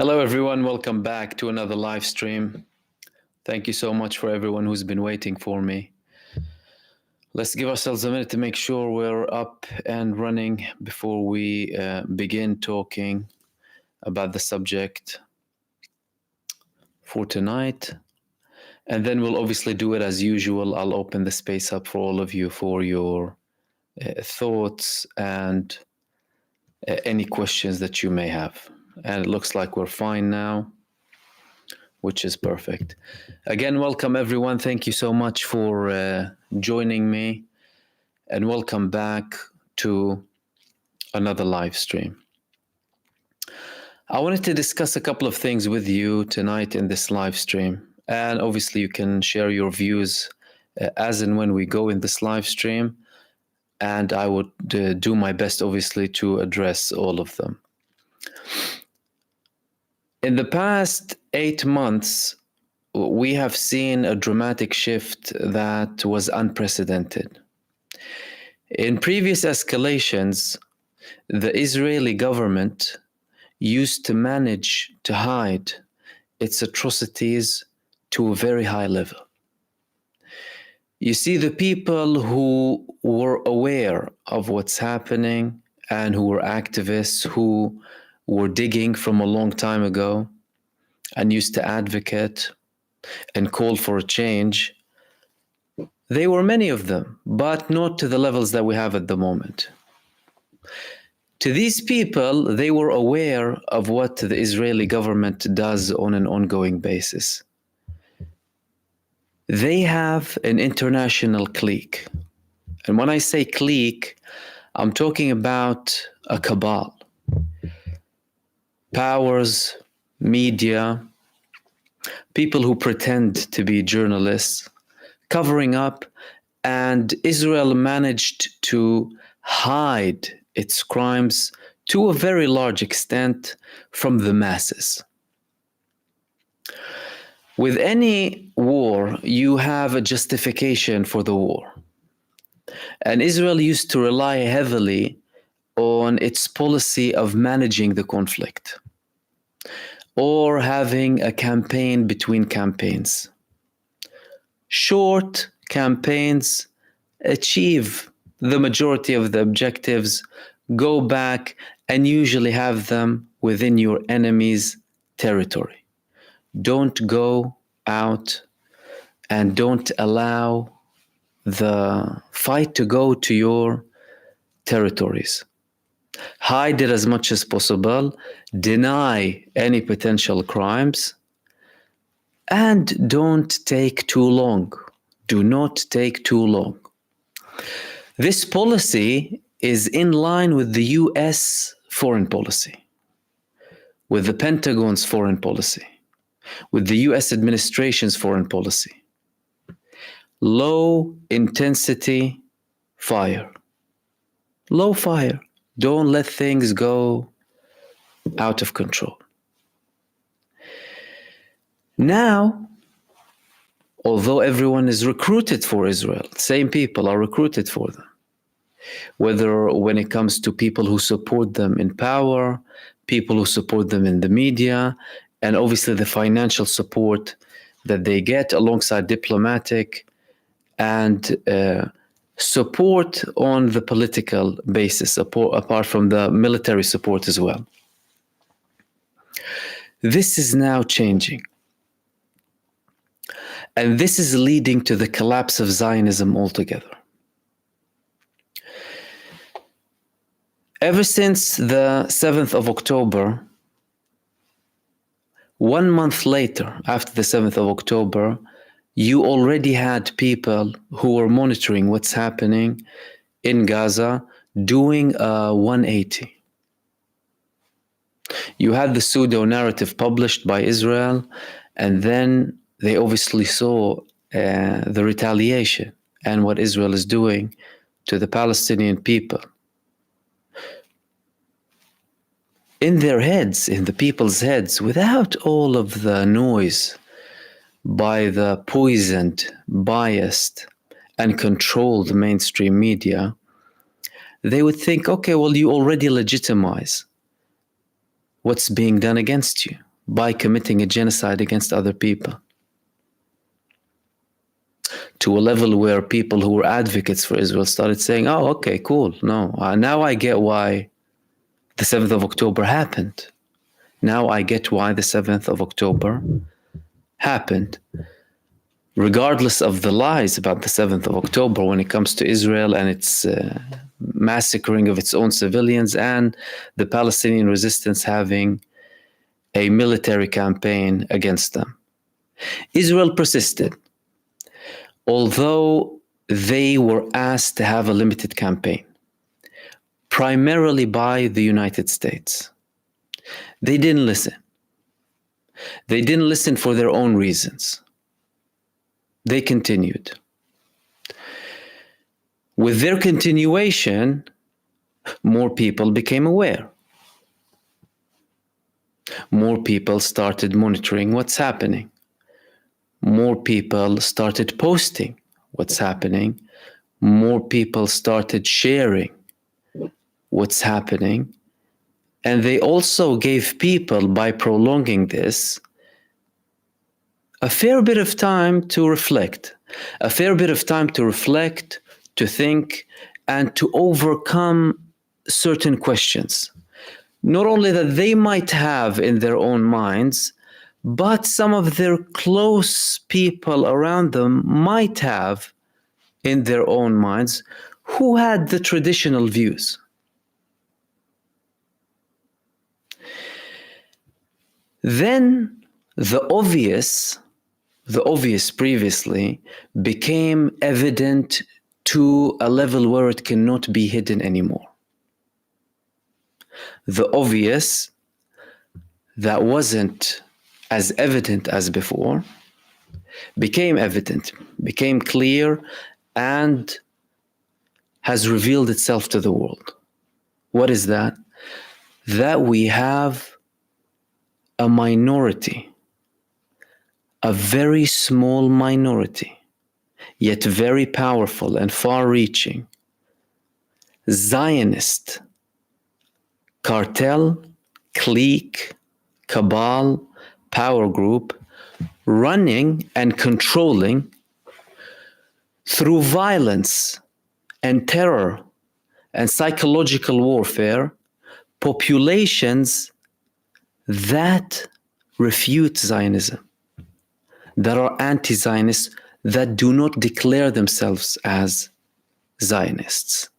Hello, everyone. Welcome back to another live stream. Thank you so much for everyone who's been waiting for me. Let's give ourselves a minute to make sure we're up and running before we begin talking about the subject for tonight. And then we'll obviously do it as usual. I'll open the space up for all of you for your thoughts and any questions that you may have. And it looks like we're fine now, which is perfect. Again, welcome everyone. Thank you so much for joining me, and welcome back to another live stream. I wanted to discuss a couple of things with you tonight in this live stream, and obviously you can share your views as and when we go in this live stream, and I would do my best obviously to address all of them. In the past 8 months, we have seen a dramatic shift that was unprecedented. In previous escalations, the Israeli government used to manage to hide its atrocities to a very high level. You see, the people who were aware of what's happening and who were activists, who were digging from a long time ago and used to advocate and call for a change, they were many of them, but not to the levels that we have at the moment. To these people, they were aware of what the Israeli government does on an ongoing basis. They have an international clique. And when I say clique, I'm talking about a cabal. Powers, media, people who pretend to be journalists, covering up, and Israel managed to hide its crimes to a very large extent from the masses. With any war, you have a justification for the war. And Israel used to rely heavily on its policy of managing the conflict or having a campaign between campaigns. Short campaigns achieve the majority of the objectives, go back and usually have them within your enemy's territory. Don't go out and don't allow the fight to go to your territories. Hide it as much as possible, deny any potential crimes, and don't take too long. Do not take too long. This policy is in line with the US foreign policy, with the Pentagon's foreign policy, with the US administration's foreign policy. Low intensity fire. Low fire. Don't let things go out of control. Now, although everyone is recruited for Israel, same people are recruited for them, whether when it comes to people who support them in power, people who support them in the media, and obviously the financial support that they get alongside diplomatic and support on the political basis, apart from the military support as well. This is now changing. And this is leading to the collapse of Zionism altogether. Ever since the 7th of October, 1 month later, after the 7th of October, you already had people who were monitoring what's happening in Gaza doing a 180. You had the pseudo-narrative published by Israel, and then they obviously saw the retaliation and what Israel is doing to the Palestinian people. In their heads, in the people's heads, without all of the noise by the poisoned, biased, and controlled mainstream media, they would think, okay, well, you already legitimize what's being done against you. by committing a genocide against other people, to a level where people who were advocates for Israel started saying, oh, okay, cool. No, now I get why the 7th of October happened. Now I get why the 7th of October happened. Regardless of the lies about the 7th of October when it comes to Israel and its massacring of its own civilians, and the Palestinian resistance having a military campaign against them. Israel persisted, although they were asked to have a limited campaign, primarily by the United States. They didn't listen. They didn't listen for their own reasons. They continued. With their continuation, more people became aware. More people started monitoring what's happening. More people started posting what's happening. More people started sharing what's happening. And they also gave people, by prolonging this, a fair bit of time to reflect, to think, and to overcome certain questions. Not only that they might have in their own minds, but some of their close people around them might have in their own minds who had the traditional views. Then the obvious previously became evident to a level where it cannot be hidden anymore. The obvious that wasn't as evident as before became evident, became clear, and has revealed itself to the world. What is that? That we have a minority, a very small minority, yet very powerful and far-reaching, Zionist cartel, clique, cabal, power group, running and controlling through violence and terror and psychological warfare populations that refute Zionism, that are anti-Zionists, that do not declare themselves as Zionists.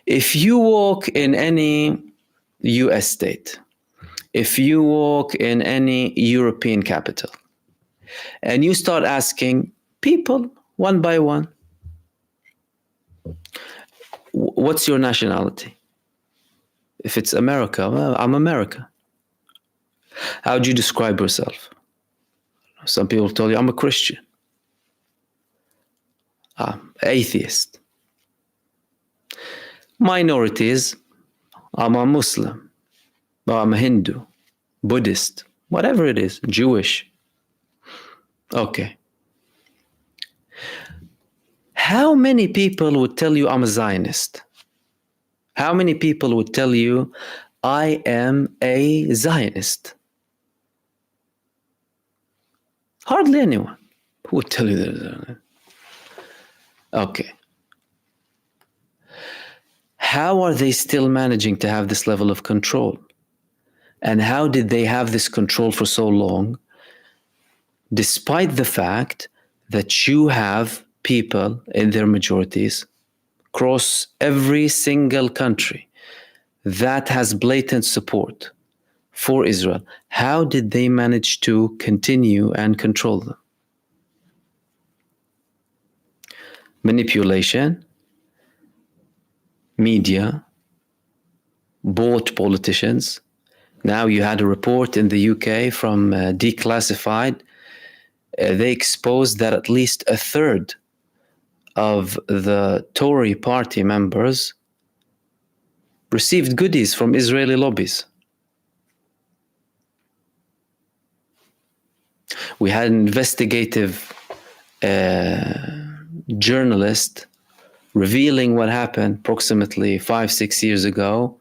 If you walk in any US state, if you walk in any European capital, and you start asking people one by one, what's your nationality? If it's America, well, I'm American. How do you describe yourself? Some people tell you, I'm a Christian. Atheist. Minorities, I'm a Muslim. I'm a Hindu, Buddhist, whatever it is, Jewish. Okay. How many people would tell you I'm a Zionist? How many people would tell you I am a Zionist? Hardly anyone who would tell you that. Okay. How are they still managing to have this level of control? And how did they have this control for so long, despite the fact that you have people in their majorities across every single country that has blatant support for Israel? How did they manage to continue and control them? Manipulation, media, bought politicians. Now you had a report in the UK from Declassified. They exposed that at least a third of the Tory party members received goodies from Israeli lobbies. We had an investigative journalist revealing what happened approximately 5-6 years ago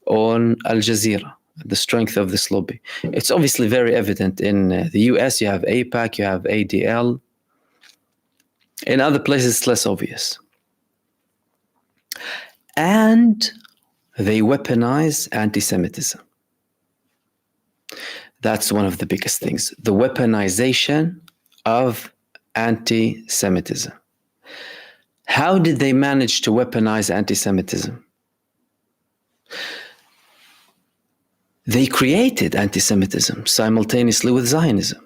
on Al Jazeera, the strength of this lobby. It's obviously very evident in the US. You have AIPAC, you have ADL. In other places, it's less obvious. And they weaponize anti-Semitism. That's one of the biggest things. The weaponization of anti-Semitism. How did they manage to weaponize anti-Semitism? They created anti-Semitism simultaneously with Zionism.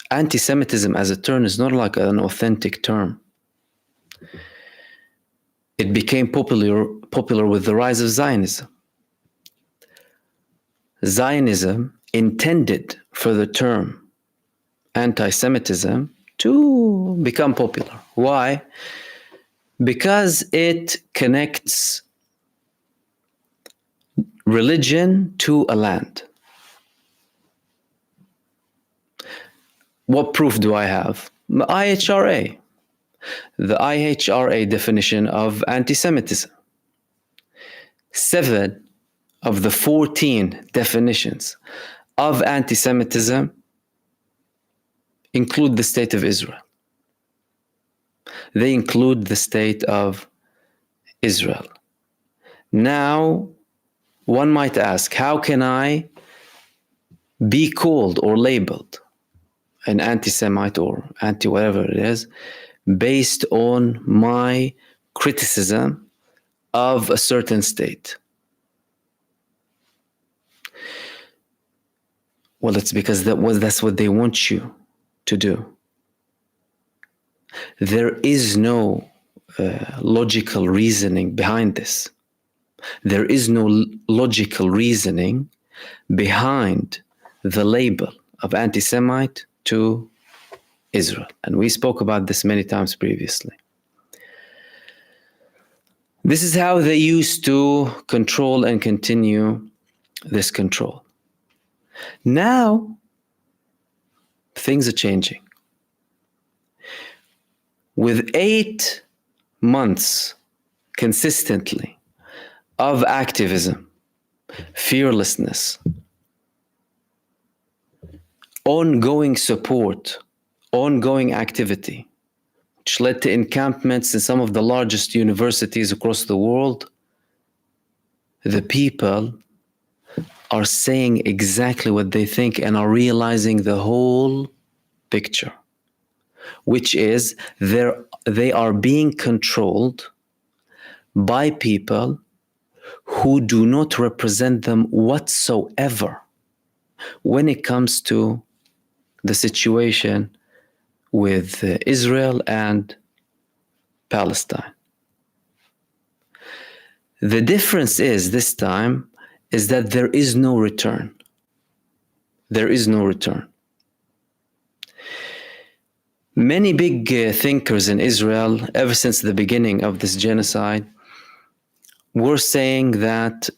Anti-Semitism as a term is not like an authentic term. It became popular with the rise of Zionism. Zionism intended for the term anti-Semitism to become popular. Why? Because it connects religion to a land. What proof do I have? IHRA. The IHRA definition of anti-Semitism. 7 of the 14 definitions of anti-Semitism include the state of Israel. They include the state of Israel. Now, one might ask, how can I be called or labeled an anti-Semite or anti-whatever it is, based on my criticism of a certain state? Well, it's because that's what they want you to do. There is no logical reasoning behind this. There is no logical reasoning behind the label of anti-Semite to Israel. And we spoke about this many times previously. This is how they used to control and continue this control. Now, things are changing. With 8 months consistently of activism, fearlessness, ongoing support, ongoing activity, which led to encampments in some of the largest universities across the world, the people are saying exactly what they think and are realizing the whole picture, which is they are being controlled by people who do not represent them whatsoever when it comes to the situation with Israel and Palestine. The difference is this time is that there is no return. There is no return. Many big thinkers in Israel, ever since the beginning of this genocide, were saying that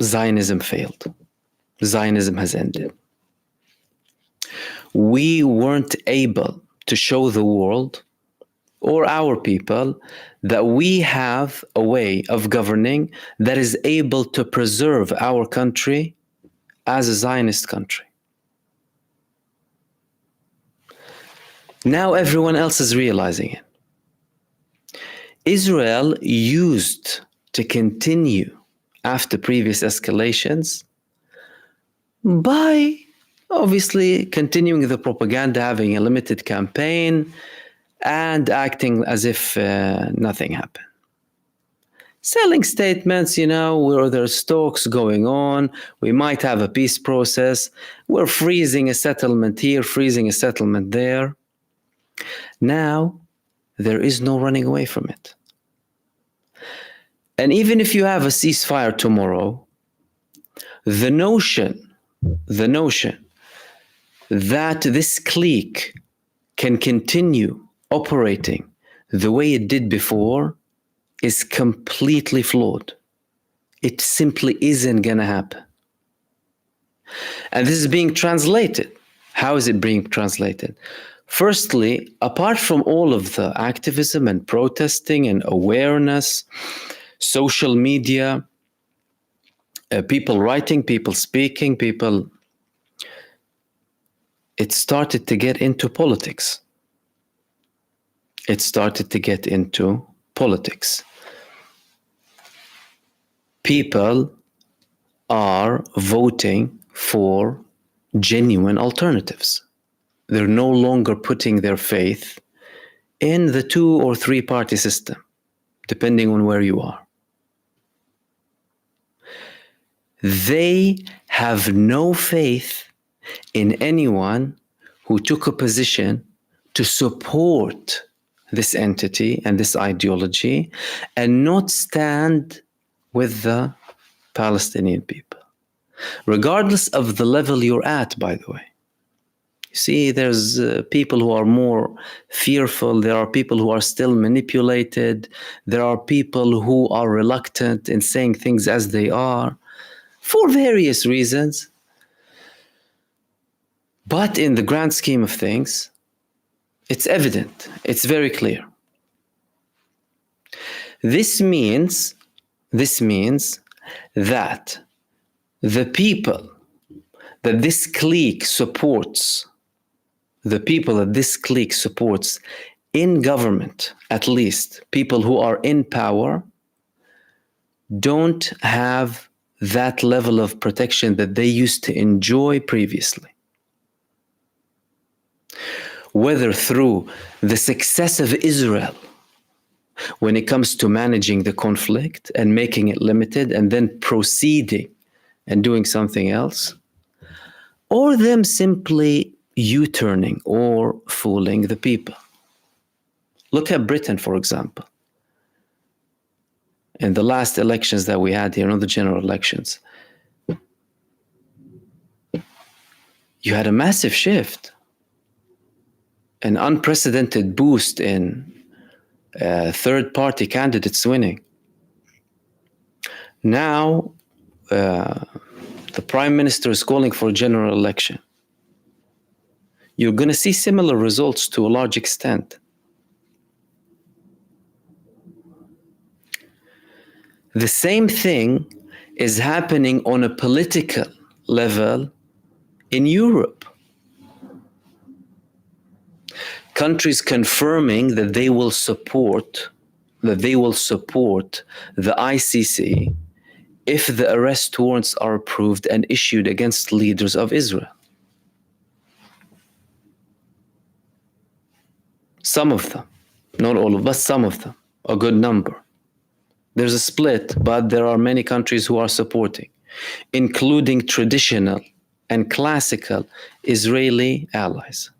Zionism failed. Zionism has ended. We weren't able to show the world or our people that we have a way of governing that is able to preserve our country as a Zionist country. Now everyone else is realizing it. Israel used to continue after previous escalations by obviously continuing the propaganda, having a limited campaign, and acting as if nothing happened. Selling statements, where there's talks going on, we might have a peace process, we're freezing a settlement here, freezing a settlement there. Now, there is no running away from it. And even if you have a ceasefire tomorrow, the notion that this clique can continue operating the way it did before is completely flawed. It simply isn't going to happen. And this is being translated. How is it being translated? Firstly, apart from all of the activism and protesting and awareness, social media, people writing, people speaking, people, it started to get into politics. It started to get into politics. People are voting for genuine alternatives. They're no longer putting their faith in the 2 or 3 party system, depending on where you are. They have no faith in anyone who took a position to support this entity and this ideology and not stand with the Palestinian people, regardless of the level you're at, by the way. You see, there's people who are more fearful. There are people who are still manipulated. There are people who are reluctant in saying things as they are for various reasons. But in the grand scheme of things, it's evident. It's very clear. This means that the people that this clique supports, in government, at least, people who are in power, don't have that level of protection that they used to enjoy previously. Whether through the success of Israel when it comes to managing the conflict and making it limited and then proceeding and doing something else, or them simply U-turning or fooling the people. Look at Britain, for example. In the last elections that we had here, the general elections, you had a massive shift, an unprecedented boost in third-party candidates winning. Now, the Prime Minister is calling for a general election. You're going to see similar results to a large extent. The same thing is happening on a political level in Europe. Countries confirming that they will support the ICC if the arrest warrants are approved and issued against leaders of Israel. Some of them, not all of them, but some of them, a good number. There's a split, but there are many countries who are supporting, including traditional and classical Israeli allies.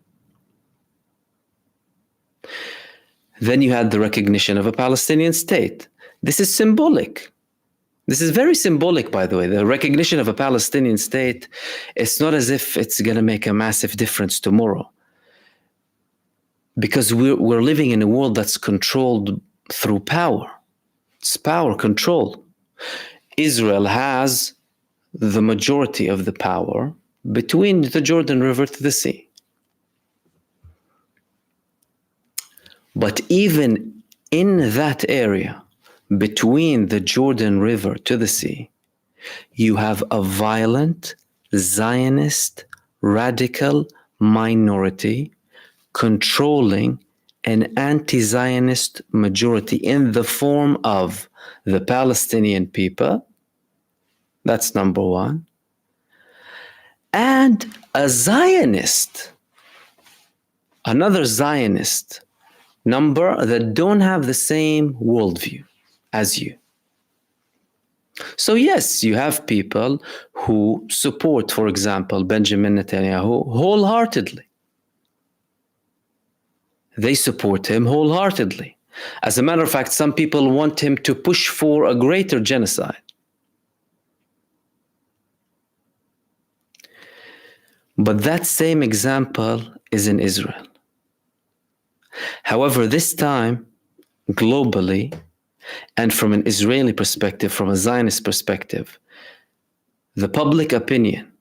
Then you had the recognition of a Palestinian state. This is symbolic. This is very symbolic, by the way. The recognition of a Palestinian state, it's not as if it's going to make a massive difference tomorrow. Because we're living in a world that's controlled through power. It's power control. Israel has the majority of the power between the Jordan River to the sea. But even in that area, between the Jordan River to the sea, you have a violent, Zionist, radical minority controlling an anti-Zionist majority in the form of the Palestinian people. That's number one. And a Zionist, another Zionist number that don't have the same worldview as you. So yes, you have people who support, for example, Benjamin Netanyahu wholeheartedly. They support him wholeheartedly. As a matter of fact, some people want him to push for a greater genocide. But that same example is in Israel. However, this time, globally, and from an Israeli perspective, from a Zionist perspective, the public opinion,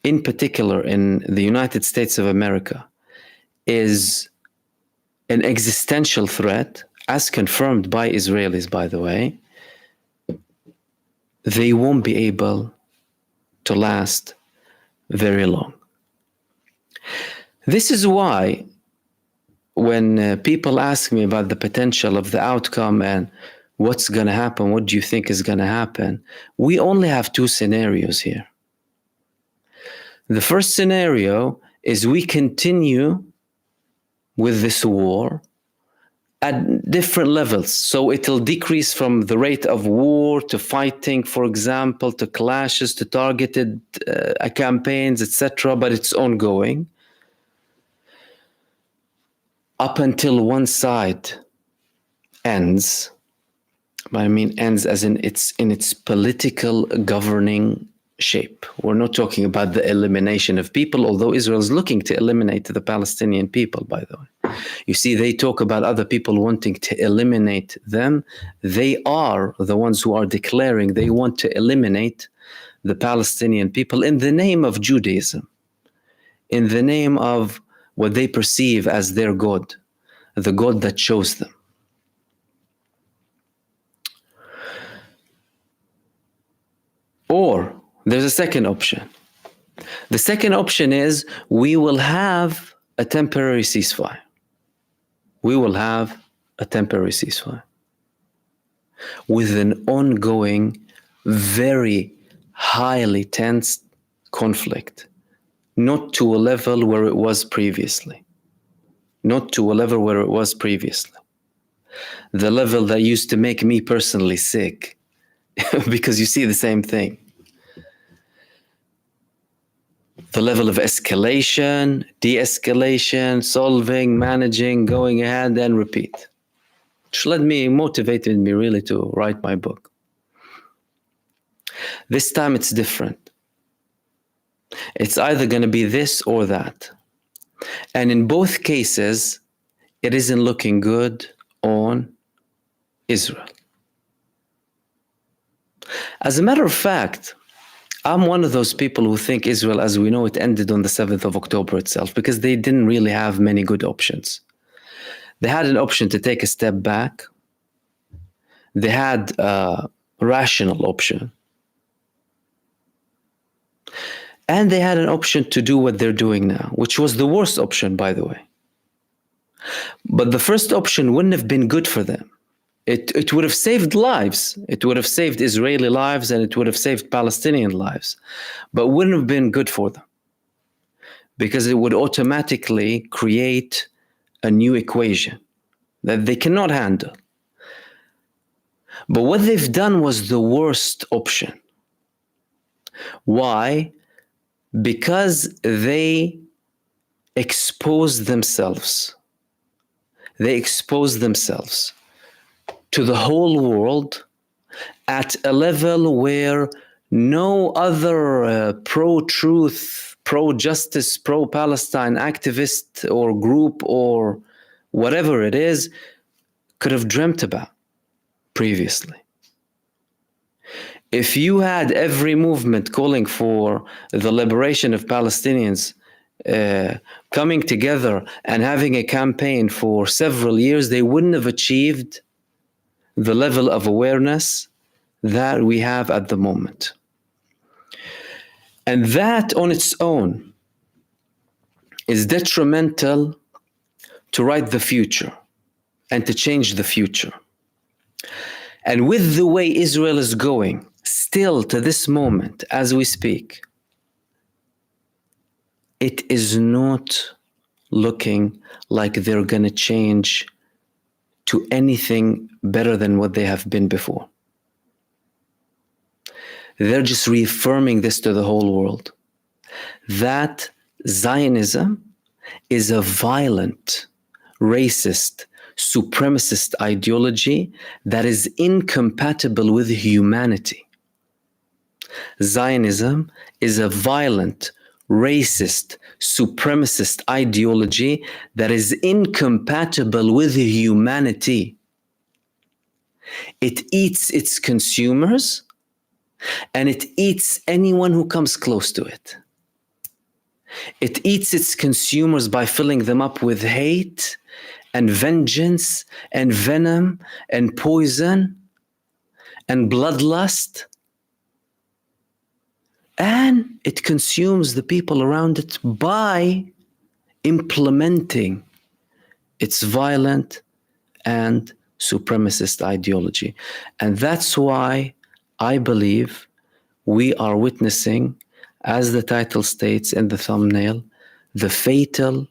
in particular in the United States of America, is an existential threat, as confirmed by Israelis, by the way. They won't be able to last very long. This is why when people ask me about the potential of the outcome and what's going to happen, what do you think is going to happen, we only have two scenarios here. The first scenario is we continue with this war at different levels. So it'll decrease from the rate of war to fighting, for example, to clashes, to targeted campaigns, etc. But it's ongoing up until one side ends. I mean, ends as in its political governing shape. We're not talking about the elimination of people, although Israel is looking to eliminate the Palestinian people, by the way. You see, they talk about other people wanting to eliminate them. They are the ones who are declaring they want to eliminate the Palestinian people in the name of Judaism, in the name of what they perceive as their God, the God that chose them. Or there's a second option. The second option is we will have a temporary ceasefire. We will have a temporary ceasefire with an ongoing, very highly tense conflict, not to a level where it was previously. Not to a level where it was previously. The level that used to make me personally sick, because you see the same thing. The level of escalation, de-escalation, solving, managing, going ahead and repeat. Which motivated me really to write my book. This time it's different. It's either going to be this or that. And in both cases, it isn't looking good on Israel. As a matter of fact, I'm one of those people who think Israel, as we know it, ended on the 7th of October itself, because they didn't really have many good options. They had an option to take a step back. They had a rational option. And they had an option to do what they're doing now, which was the worst option, by the way. But the first option wouldn't have been good for them. It would have saved lives. It would have saved Israeli lives and it would have saved Palestinian lives, but wouldn't have been good for them because it would automatically create a new equation that they cannot handle. But what they've done was the worst option. Why? Because they exposed themselves. They exposed themselves to the whole world at a level where no other pro-truth, pro-justice, pro-Palestine activist or group or whatever it is could have dreamt about previously. If you had every movement calling for the liberation of Palestinians coming together and having a campaign for several years, they wouldn't have achieved the level of awareness that we have at the moment. And that on its own is detrimental to write the future and to change the future. And with the way Israel is going, still to this moment, as we speak, it is not looking like they're going to change to anything better than what they have been before. They're just reaffirming this to the whole world, that Zionism is a violent, racist, supremacist ideology that is incompatible with humanity. Zionism is a violent, racist, supremacist ideology that is incompatible with humanity. It eats its consumers and it eats anyone who comes close to it. It eats its consumers by filling them up with hate and vengeance and venom and poison and bloodlust. and it consumes the people around it by implementing its violent and supremacist ideology. And that's why I believe we are witnessing, as the title states in the thumbnail, the fatal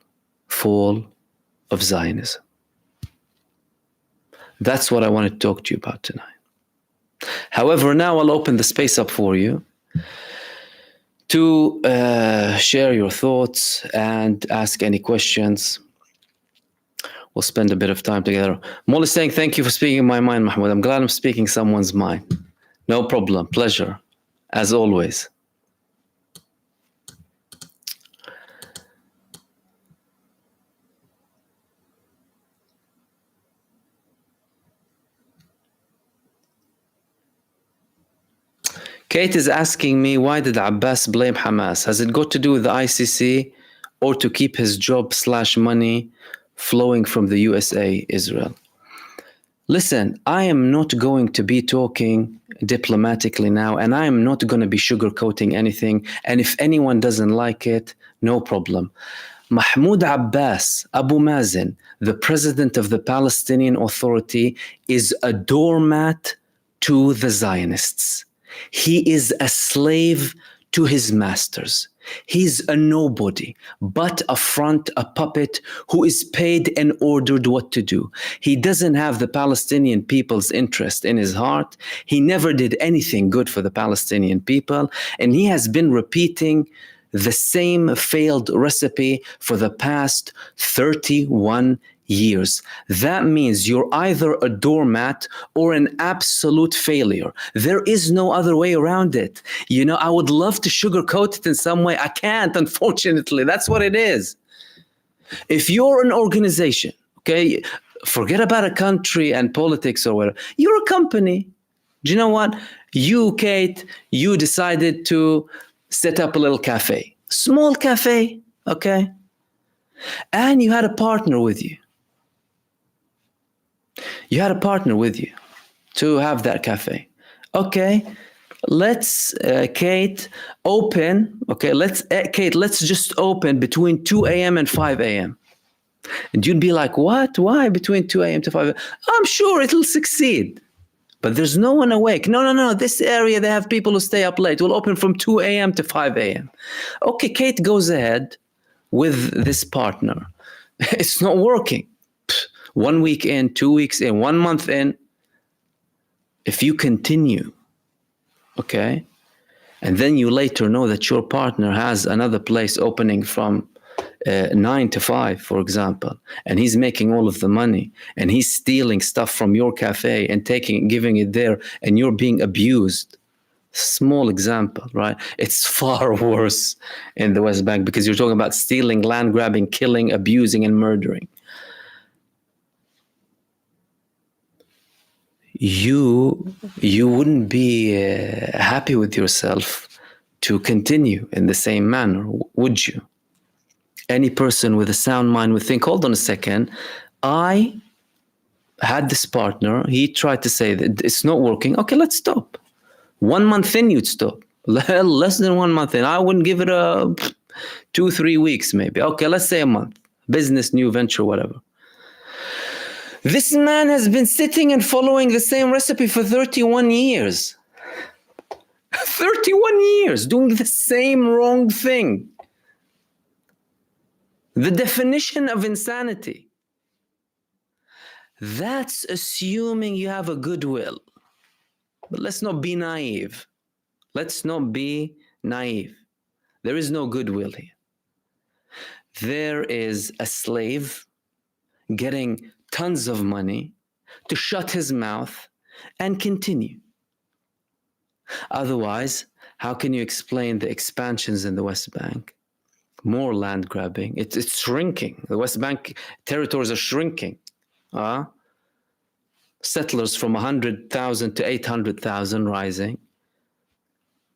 fall of Zionism. That's what I want to talk to you about tonight. However, now I'll open the space up for you to share your thoughts and ask any questions. We'll spend a bit of time together. Molly saying, thank you for speaking in my mind, Mahmoud. I'm glad I'm speaking someone's mind. No problem. Pleasure, as always. Kate is asking me, why did Abbas blame Hamas? Has it got to do with the ICC or to keep his job / money flowing from the USA, Israel? Listen, I am not going to be talking diplomatically now, and I am not going to be sugarcoating anything. And if anyone doesn't like it, no problem. Mahmoud Abbas, Abu Mazen, the president of the Palestinian Authority, is a doormat to the Zionists. He is a slave to his masters. He's a nobody, but a front, a puppet who is paid and ordered what to do. He doesn't have the Palestinian people's interest in his heart. He never did anything good for the Palestinian people, and he has been repeating the same failed recipe for the past 31 years. That means you're either a doormat or an absolute failure. There is no other way around it. You know, I would love to sugarcoat it in some way. I can't, unfortunately. That's what it is. If you're an organization, okay, forget about a country and politics or whatever. You're a company. Do you know what? You, Kate, you decided to set up a little cafe. Small cafe, okay? And you had a partner with you. You had a partner with you to have that cafe. Okay, let's, Kate, open. Okay, Kate, let's just open between 2 a.m. and 5 a.m. And you'd be like, what? Why between 2 a.m. to 5 a.m.? I'm sure it'll succeed. But there's no one awake. No. This area, they have people who stay up late. We'll open from 2 a.m. to 5 a.m. Okay, Kate goes ahead with this partner. It's not working. 1 week in, 2 weeks in, 1 month in. If you continue, okay, and then you later know that your partner has another place opening from 9 to 5, for example, and he's making all of the money, and he's stealing stuff from your cafe and giving it there, and you're being abused. Small example, right? It's far worse in the West Bank because you're talking about stealing, land grabbing, killing, abusing, and murdering. You wouldn't be happy with yourself to continue in the same manner, would you? Any person with a sound mind would think, hold on a second, I had this partner, he tried to say that it's not working, okay, let's stop. 1 month in, you'd stop. Less than 1 month in, I wouldn't give it 2-3 weeks maybe. Okay, let's say a month. Business, new venture, whatever. This man has been sitting and following the same recipe for 31 years. 31 years doing the same wrong thing. The definition of insanity. That's assuming you have a goodwill. But let's not be naive. Let's not be naive. There is no goodwill here. There is a slave getting tons of money to shut his mouth and continue. Otherwise, how can you explain the expansions in the West Bank? More land grabbing. It's shrinking. The West Bank territories are shrinking. Settlers from 100,000 to 800,000 rising.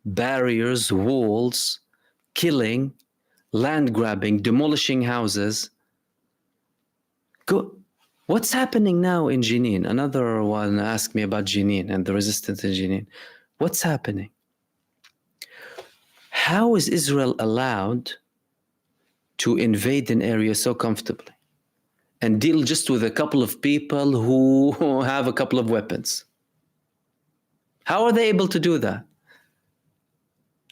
Barriers, walls, killing, land grabbing, demolishing houses. What's happening now in Jenin? Another one asked me about Jenin and the resistance in Jenin. What's happening? how is Israel allowed to invade an area so comfortably and deal just with a couple of people who have a couple of weapons? How are they able to do that?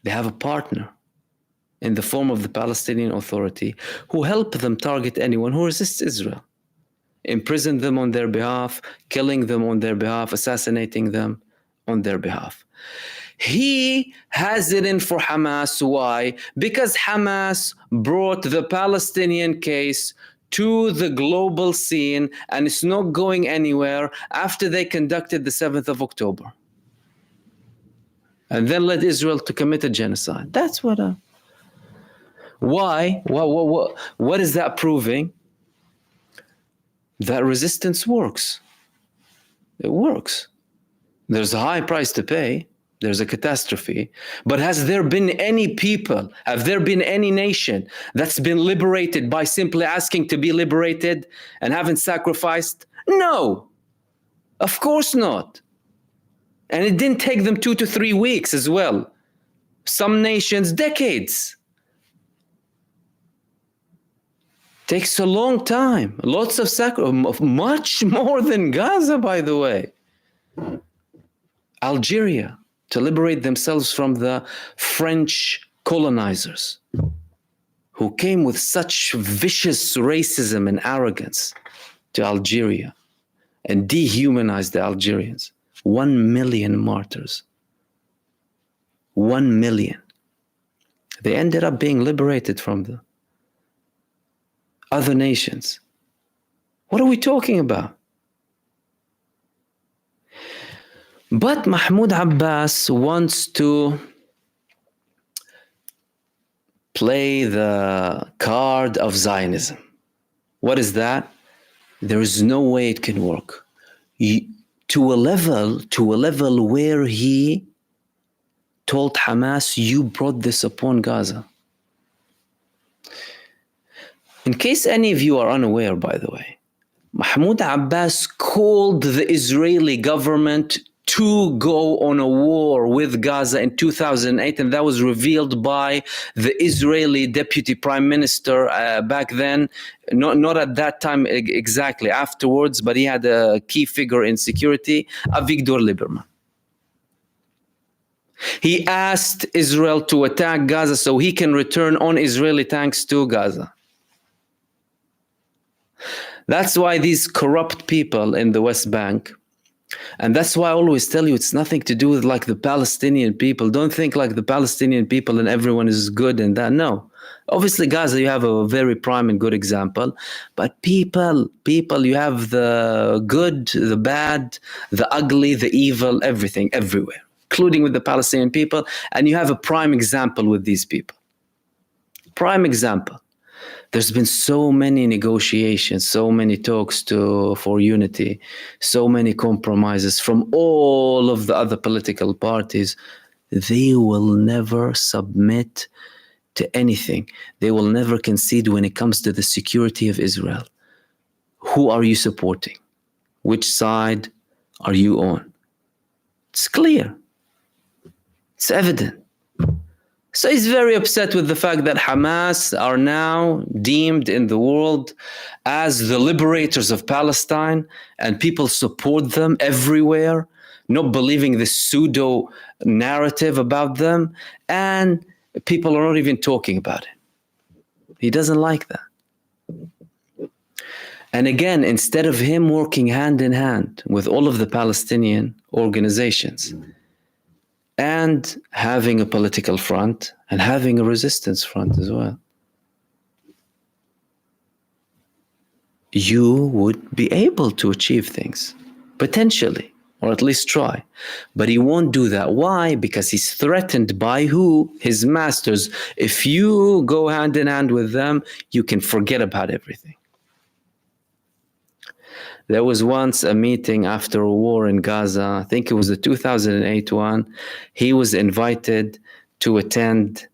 They have a partner in the form of the Palestinian Authority who help them target anyone who resists Israel, imprison them on their behalf, killing them on their behalf, assassinating them on their behalf. He has it in for Hamas. Why? Because Hamas brought the Palestinian case to the global scene, and it's not going anywhere after they conducted the 7th of October. And then led Israel to commit a genocide. That's what... Why? What is that proving? That resistance works. It works. There's a high price to pay. There's a catastrophe. But has there been any people, have there been any nation that's been liberated by simply asking to be liberated and haven't sacrificed? No, of course not. And it didn't take them 2 to 3 weeks as well. Some nations, decades. Takes a long time. Lots of sacrifice, much more than Gaza, by the way. Algeria, to liberate themselves from the French colonizers who came with such vicious racism and arrogance to Algeria and dehumanized the Algerians. 1 million martyrs. 1 million. They ended up being liberated from the other nations. What are we talking about? But Mahmoud Abbas wants to play the card of Zionism. What is that? There is no way it can work. To a level where he told Hamas, you brought this upon Gaza. In case any of you are unaware, by the way, Mahmoud Abbas called the Israeli government to go on a war with Gaza in 2008, and that was revealed by the Israeli deputy prime minister back then, not at that time exactly, afterwards, but he had a key figure in security, Avigdor Lieberman. He asked Israel to attack Gaza so he can return on Israeli tanks to Gaza. That's why these corrupt people in the West Bank, and that's why I always tell you it's nothing to do with like the Palestinian people. Don't think like the Palestinian people and everyone is good and that. No. Obviously, Gaza, you have a very prime and good example. But people, you have the good, the bad, the ugly, the evil, everything, everywhere, including with the Palestinian people. And you have a prime example with these people. Prime example. There's been so many negotiations, so many talks for unity, so many compromises from all of the other political parties. They will never submit to anything. They will never concede when it comes to the security of Israel. Who are you supporting? Which side are you on? It's clear. It's evident. So he's very upset with the fact that Hamas are now deemed in the world as the liberators of Palestine, and people support them everywhere, not believing this pseudo narrative about them, and people are not even talking about it. He doesn't like that. And again, instead of him working hand in hand with all of the Palestinian organizations, and having a political front and having a resistance front as well, you would be able to achieve things, potentially, or at least try. But he won't do that. Why? Because he's threatened by who? His masters. If you go hand in hand with them, you can forget about everything. There was once a meeting after a war in Gaza. I think it was the 2008 one. He was invited to attend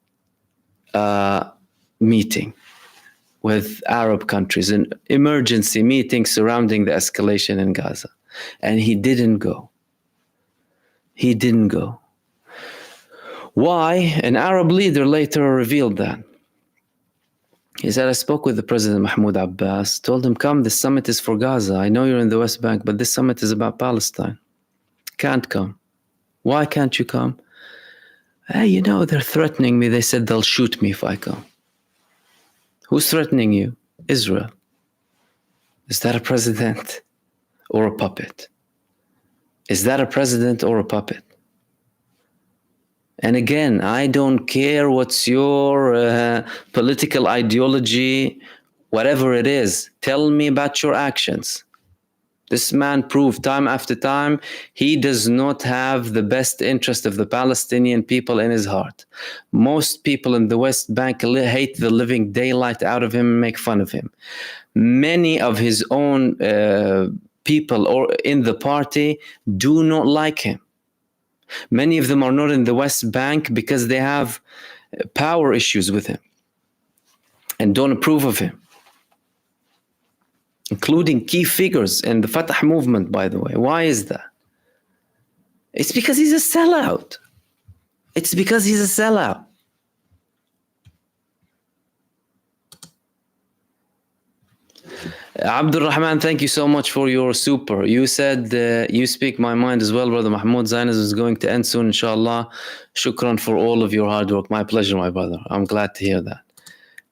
a meeting with Arab countries, an emergency meeting surrounding the escalation in Gaza. And he didn't go. He didn't go. Why? An Arab leader later revealed that. He said, I spoke with the president, Mahmoud Abbas, told him, come, this summit is for Gaza. I know you're in the West Bank, but this summit is about Palestine. Can't come. Why can't you come? Hey, you know, they're threatening me. They said they'll shoot me if I come. Who's threatening you? Israel. Is that a president or a puppet? Is that a president or a puppet? And again, I don't care what's your political ideology, whatever it is. Tell me about your actions. This man proved time after time he does not have the best interest of the Palestinian people in his heart. Most people in the West Bank hate the living daylight out of him and make fun of him. Many of his own people or in the party do not like him. Many of them are not in the West Bank because they have power issues with him and don't approve of him, including key figures in the Fatah movement, by the way. Why is that? It's because he's a sellout. It's because he's a sellout. Abdul Rahman, thank you so much for your super. You said you speak my mind as well, brother Mahmoud. Zionism is going to end soon, inshallah. Shukran for all of your hard work. My pleasure, my brother. I'm glad to hear that.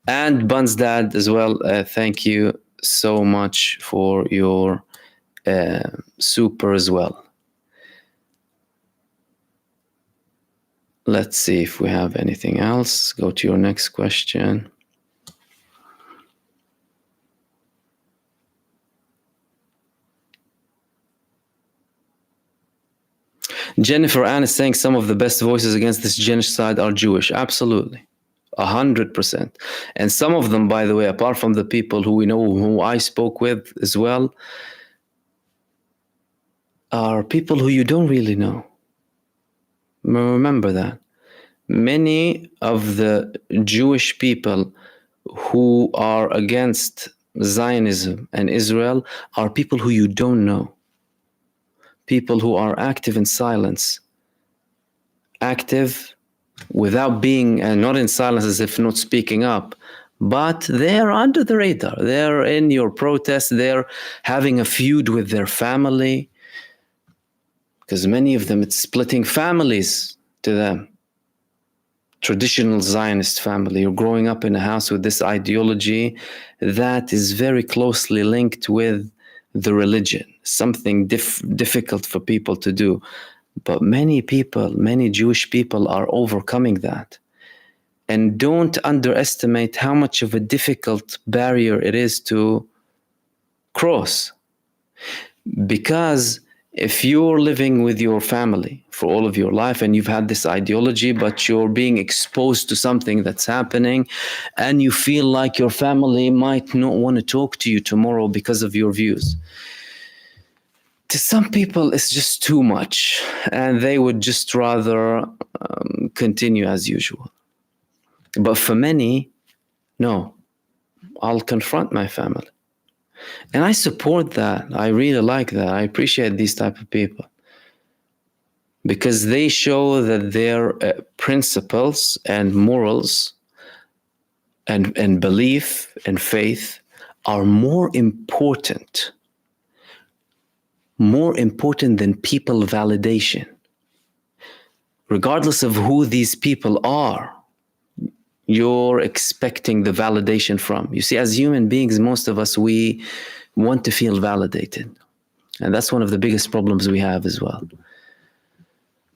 And Bun's dad as well. Thank you so much for your super as well. Let's see if we have anything else. Go to your next question. Jennifer Ann is saying some of the best voices against this genocide are Jewish. Absolutely. 100%. And some of them, by the way, apart from the people who we know, who I spoke with as well, are people who you don't really know. Remember that. Many of the Jewish people who are against Zionism and Israel are people who you don't know. People who are active in silence, active without being, not in silence as if not speaking up, but they're under the radar. They're in your protests. They're having a feud with their family, because many of them, it's splitting families to them. Traditional Zionist family. You're growing up in a house with this ideology that is very closely linked with the religion, something difficult for people to do. But many people, many Jewish people are overcoming that. And don't underestimate how much of a difficult barrier it is to cross. Because if you're living with your family for all of your life and you've had this ideology, but you're being exposed to something that's happening and you feel like your family might not want to talk to you tomorrow because of your views, to some people it's just too much and they would just rather continue as usual. But for many, no, I'll confront my family. And I support that. I really like that. I appreciate these type of people because they show that their principles and morals and belief and faith are more important than people validation. Regardless of who these people are, you're expecting the validation from. You see, as human beings, most of us, we want to feel validated. And that's one of the biggest problems we have as well.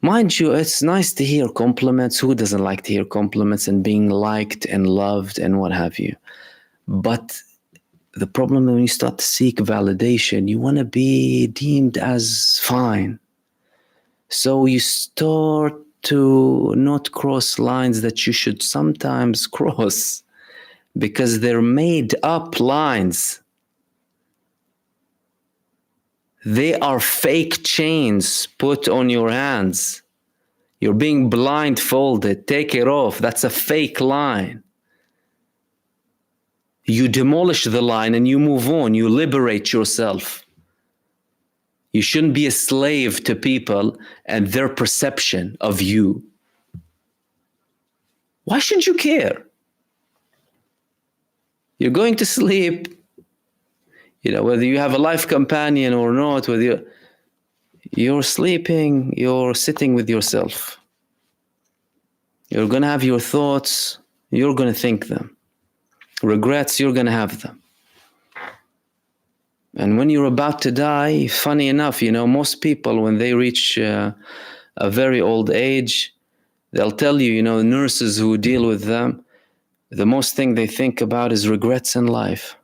Mind you, it's nice to hear compliments. Who doesn't like to hear compliments and being liked and loved and what have you? But the problem when you start to seek validation, you want to be deemed as fine. So you start to not cross lines that you should sometimes cross because they're made up lines. They are fake chains put on your hands. You're being blindfolded. Take it off. That's a fake line. You demolish the line and you move on. You liberate yourself. You shouldn't be a slave to people and their perception of you. Why should you care? You're going to sleep, whether you have a life companion or not, whether you're sleeping, you're sitting with yourself. You're going to have your thoughts, you're going to think them. Regrets, you're going to have them. And when you're about to die, funny enough, most people, when they reach a very old age, they'll tell you, nurses who deal with them, the most thing they think about is regrets in life.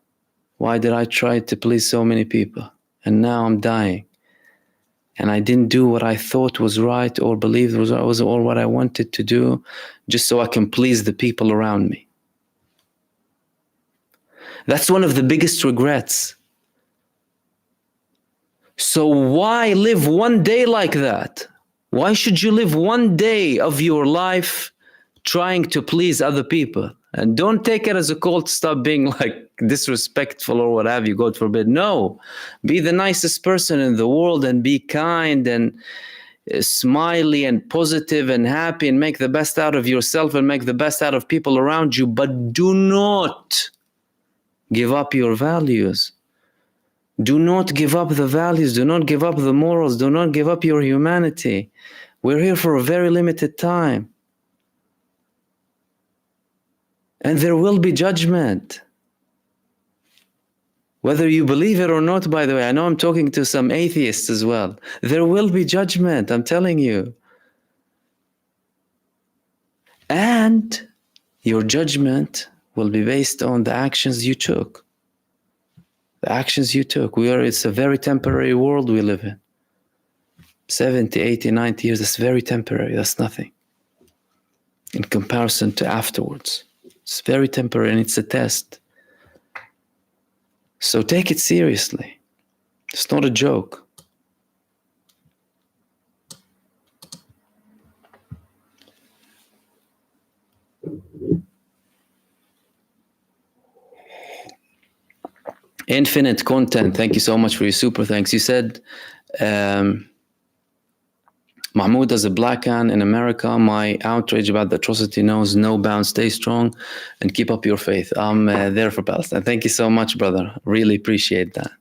Why did I try to please so many people? And now I'm dying. And I didn't do what I thought was right or believed was or what I wanted to do just so I can please the people around me. That's one of the biggest regrets. So why live one day like that? Why should you live one day of your life trying to please other people? And don't take it as a call to stop being like disrespectful or what have you, God forbid. No, be the nicest person in the world and be kind and smiley and positive and happy and make the best out of yourself and make the best out of people around you. But do not give up your values. Do not give up the values. Do not give up the morals. Do not give up your humanity. We're here for a very limited time. And there will be judgment. Whether you believe it or not, by the way, I know I'm talking to some atheists as well. There will be judgment, I'm telling you. And your judgment will be based on the actions you took. The actions you took. It's a very temporary world we live in. 70, 80, 90 years, that's very temporary. That's nothing in comparison to afterwards. It's very temporary and it's a test. So take it seriously. It's not a joke. Infinite content. Thank you so much for your super thanks. You said, Mahmoud, as a black man in America, my outrage about the atrocity knows no bounds. Stay strong and keep up your faith. I'm there for Palestine. Thank you so much, brother. Really appreciate that.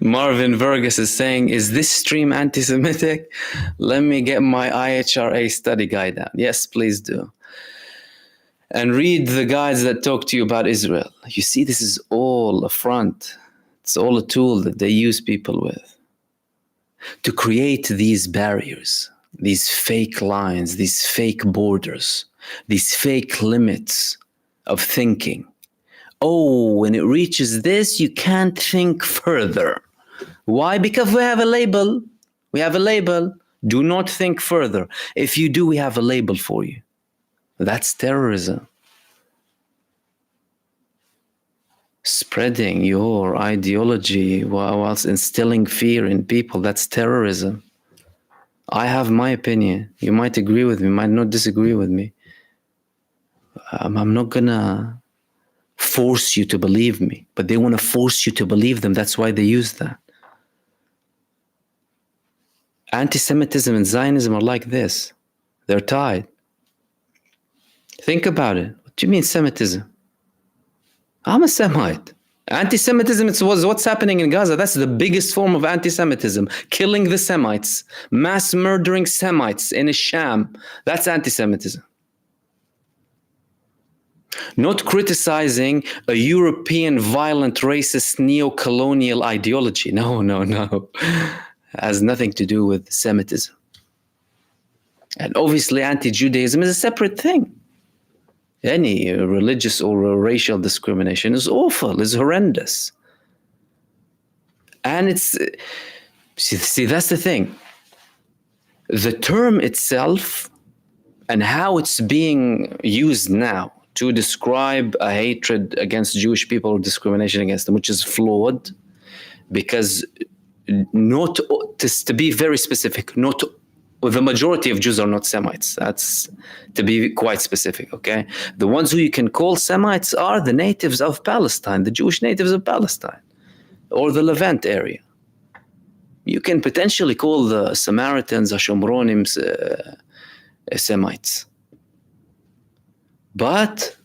Marvin Vergas is saying, is this stream anti-Semitic? Let me get my IHRA study guide out. Yes, please do. And read the guides that talk to you about Israel. You see, this is all a front. It's all a tool that they use people with to create these barriers, these fake lines, these fake borders, these fake limits of thinking. Oh, when it reaches this, you can't think further. Why? Because we have a label. We have a label. Do not think further. If you do, we have a label for you. That's terrorism. Spreading your ideology whilst instilling fear in people, that's terrorism. I have my opinion. You might agree with me, might not disagree with me. I'm not gonna force you to believe me, but they want to force you to believe them. That's why they use that. Anti-Semitism and Zionism are like this. They're tied. Think about it. What do you mean Semitism? I'm a Semite. Anti-Semitism was what's happening in Gaza. That's the biggest form of anti-Semitism. Killing the Semites, mass murdering Semites in a sham. That's anti-Semitism. Not criticizing a European violent, racist, neo-colonial ideology. No. Has nothing to do with Semitism. And obviously anti-Judaism is a separate thing. Any religious or racial discrimination is awful, is horrendous. And it's, see, that's the thing. The term itself and how it's being used now to describe a hatred against Jewish people or discrimination against them, which is flawed, because not to be very specific, not the majority of Jews are not Semites. That's to be quite specific, okay? The ones who you can call Semites are the natives of Palestine, the Jewish natives of Palestine, or the Levant area. You can potentially call the Samaritans, Ashomronims, Semites. But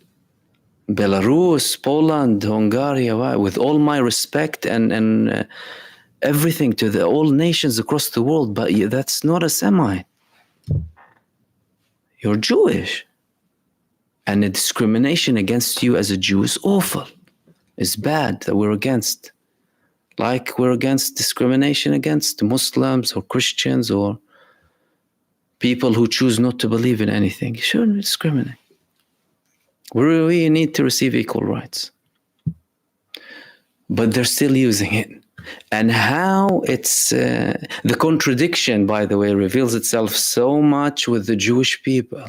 Belarus, Poland, Hungary, with all my respect and everything to all nations across the world, but that's not a Semite. You're Jewish. And the discrimination against you as a Jew is awful. It's bad that we're against. Like we're against discrimination against Muslims or Christians or people who choose not to believe in anything. You shouldn't discriminate. We need to receive equal rights. But they're still using it. And how it's, the contradiction, by the way, reveals itself so much with the Jewish people.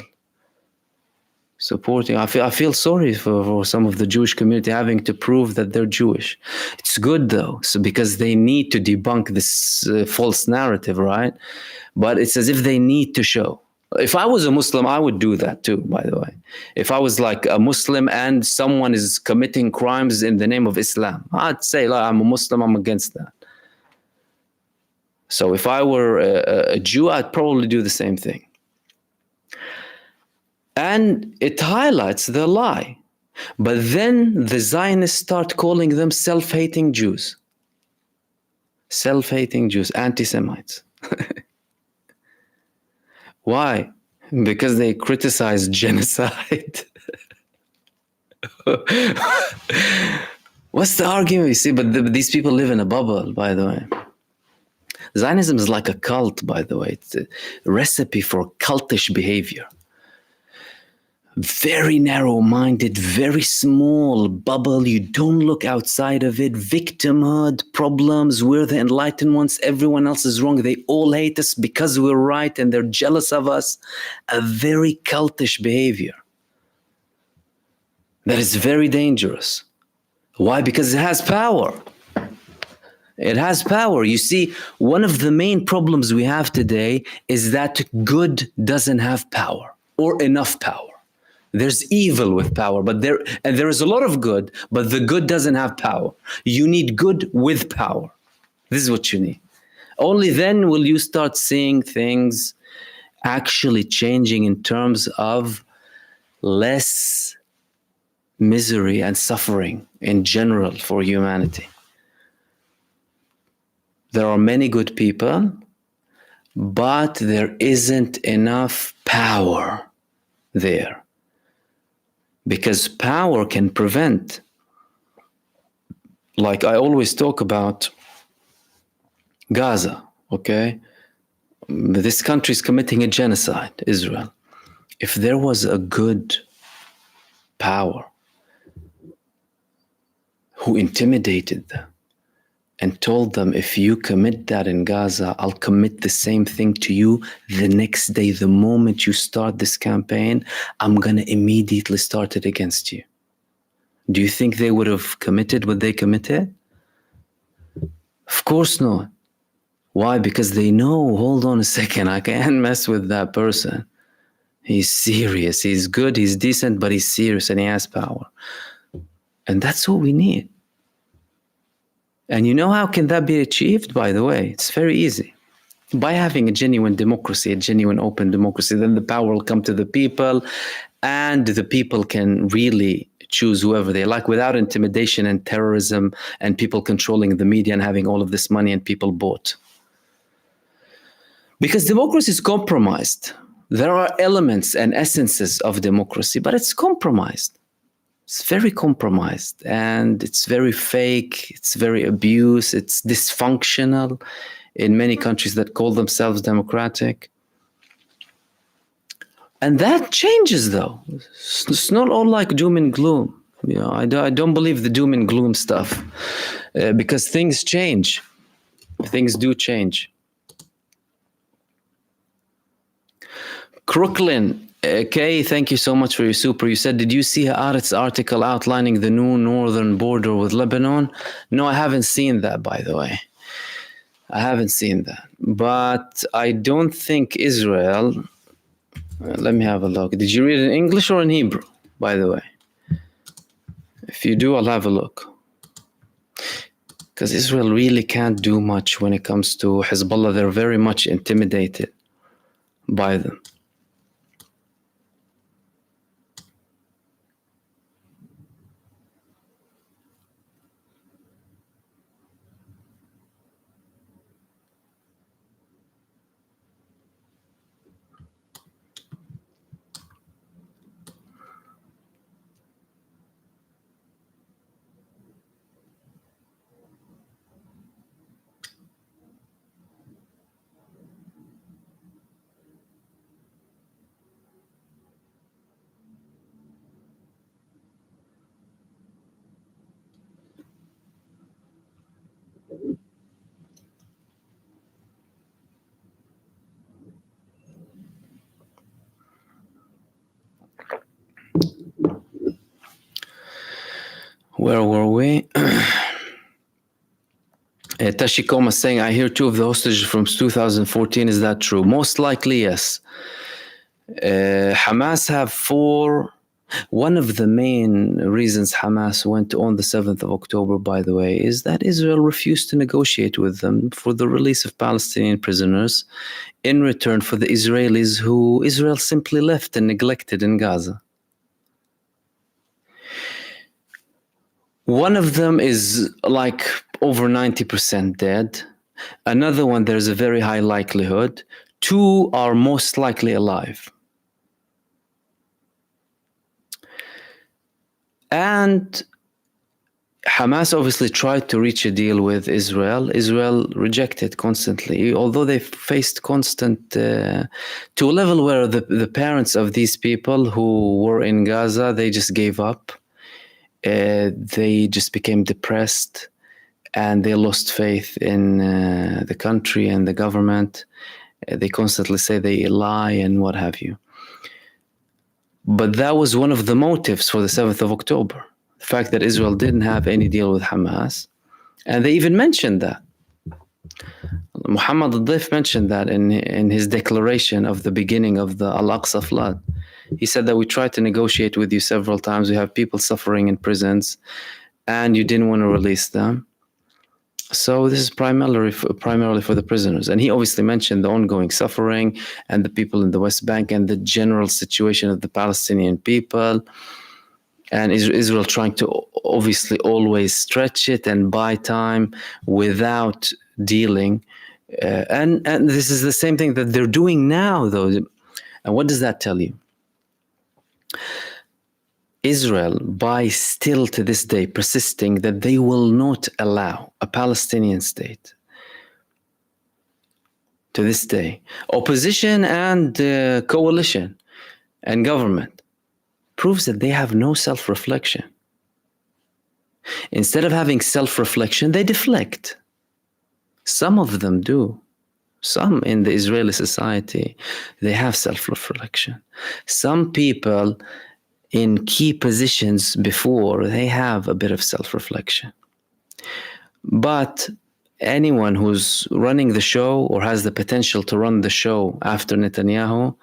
Supporting, I feel sorry for some of the Jewish community having to prove that they're Jewish. It's good though, so because they need to debunk this false narrative, right? But it's as if they need to show. If I was a Muslim, I would do that too, by the way. If I was like a Muslim and someone is committing crimes in the name of Islam, I'd say, like, I'm a Muslim, I'm against that. So if I were a Jew, I'd probably do the same thing. And it highlights the lie. But then the Zionists start calling them self-hating Jews. Self-hating Jews, anti-Semites. Why? Because they criticize genocide. What's the argument? You see, but these people live in a bubble, by the way. Zionism is like a cult, by the way. It's a recipe for cultish behavior. Very narrow-minded, very small bubble. You don't look outside of it. Victimhood, problems. We're the enlightened ones. Everyone else is wrong. They all hate us because we're right and they're jealous of us. A very cultish behavior that is very dangerous. Why? Because it has power. It has power. You see, one of the main problems we have today is that good doesn't have power or enough power. There's evil with power, but there is a lot of good, but the good doesn't have power. You need good with power. This is what you need. Only then will you start seeing things actually changing in terms of less misery and suffering in general for humanity. There are many good people, but there isn't enough power there. Because power can prevent. Like I always talk about Gaza, okay? This country is committing a genocide, Israel. If there was a good power who intimidated them and told them, if you commit that in Gaza, I'll commit the same thing to you the next day. The moment you start this campaign, I'm going to immediately start it against you. Do you think they would have committed what they committed? Of course not. Why? Because they know, hold on a second, I can't mess with that person. He's serious, he's good, he's decent, but he's serious and he has power. And that's what we need. And you know how can that be achieved, by the way? It's very easy. By having a genuine democracy, a genuine open democracy, then the power will come to the people and the people can really choose whoever they like without intimidation and terrorism and people controlling the media and having all of this money and people bought. Because democracy is compromised. There are elements and essences of democracy, but it's compromised. It's very compromised and it's very fake, it's very abuse, it's dysfunctional in many countries that call themselves democratic. And that changes though. It's not all like doom and gloom. You know, I don't believe the doom and gloom stuff because things change. Things do change. Crooklyn. Kay, thank you so much for your super. You said, did you see Haaretz article outlining the new northern border with Lebanon? No, I haven't seen that, by the way. I haven't seen that. But I don't think Israel. Let me have a look. Did you read it in English or in Hebrew, by the way? If you do, I'll have a look. Because Israel really can't do much when it comes to Hezbollah. They're very much intimidated by them. Where were we? Tashikoma saying, I hear 2 of the hostages from 2014. Is that true? Most likely, yes. Hamas have 4. One of the main reasons Hamas went on the 7th of October, by the way, is that Israel refused to negotiate with them for the release of Palestinian prisoners in return for the Israelis who Israel simply left and neglected in Gaza. One of them is like over 90% dead. Another one, there's a very high likelihood. 2 are most likely alive. And Hamas obviously tried to reach a deal with Israel. Israel rejected constantly, although they faced constant, to a level where the parents of these people who were in Gaza, they just gave up. They just became depressed and they lost faith in the country and the government. They constantly say they lie and what have you. But that was one of the motives for the 7th of October. The fact that Israel didn't have any deal with Hamas. And they even mentioned that. MahmoudOD mentioned that in his declaration of the beginning of the Al-Aqsa flood. He said that we tried to negotiate with you several times. We have people suffering in prisons and you didn't want to release them. So this is primarily for the prisoners. And he obviously mentioned the ongoing suffering and the people in the West Bank and the general situation of the Palestinian people. And Israel trying to obviously always stretch it and buy time without dealing. And this is the same thing that they're doing now, though. And what does that tell you? Israel, by still to this day persisting that they will not allow a Palestinian state, to this day, opposition and coalition and government, proves that they have no self-reflection. Instead of having self-reflection, they deflect. Some of them do. Some in the Israeli society, they have self-reflection. Some people in key positions before, they have a bit of self-reflection. But anyone who's running the show or has the potential to run the show after Netanyahu,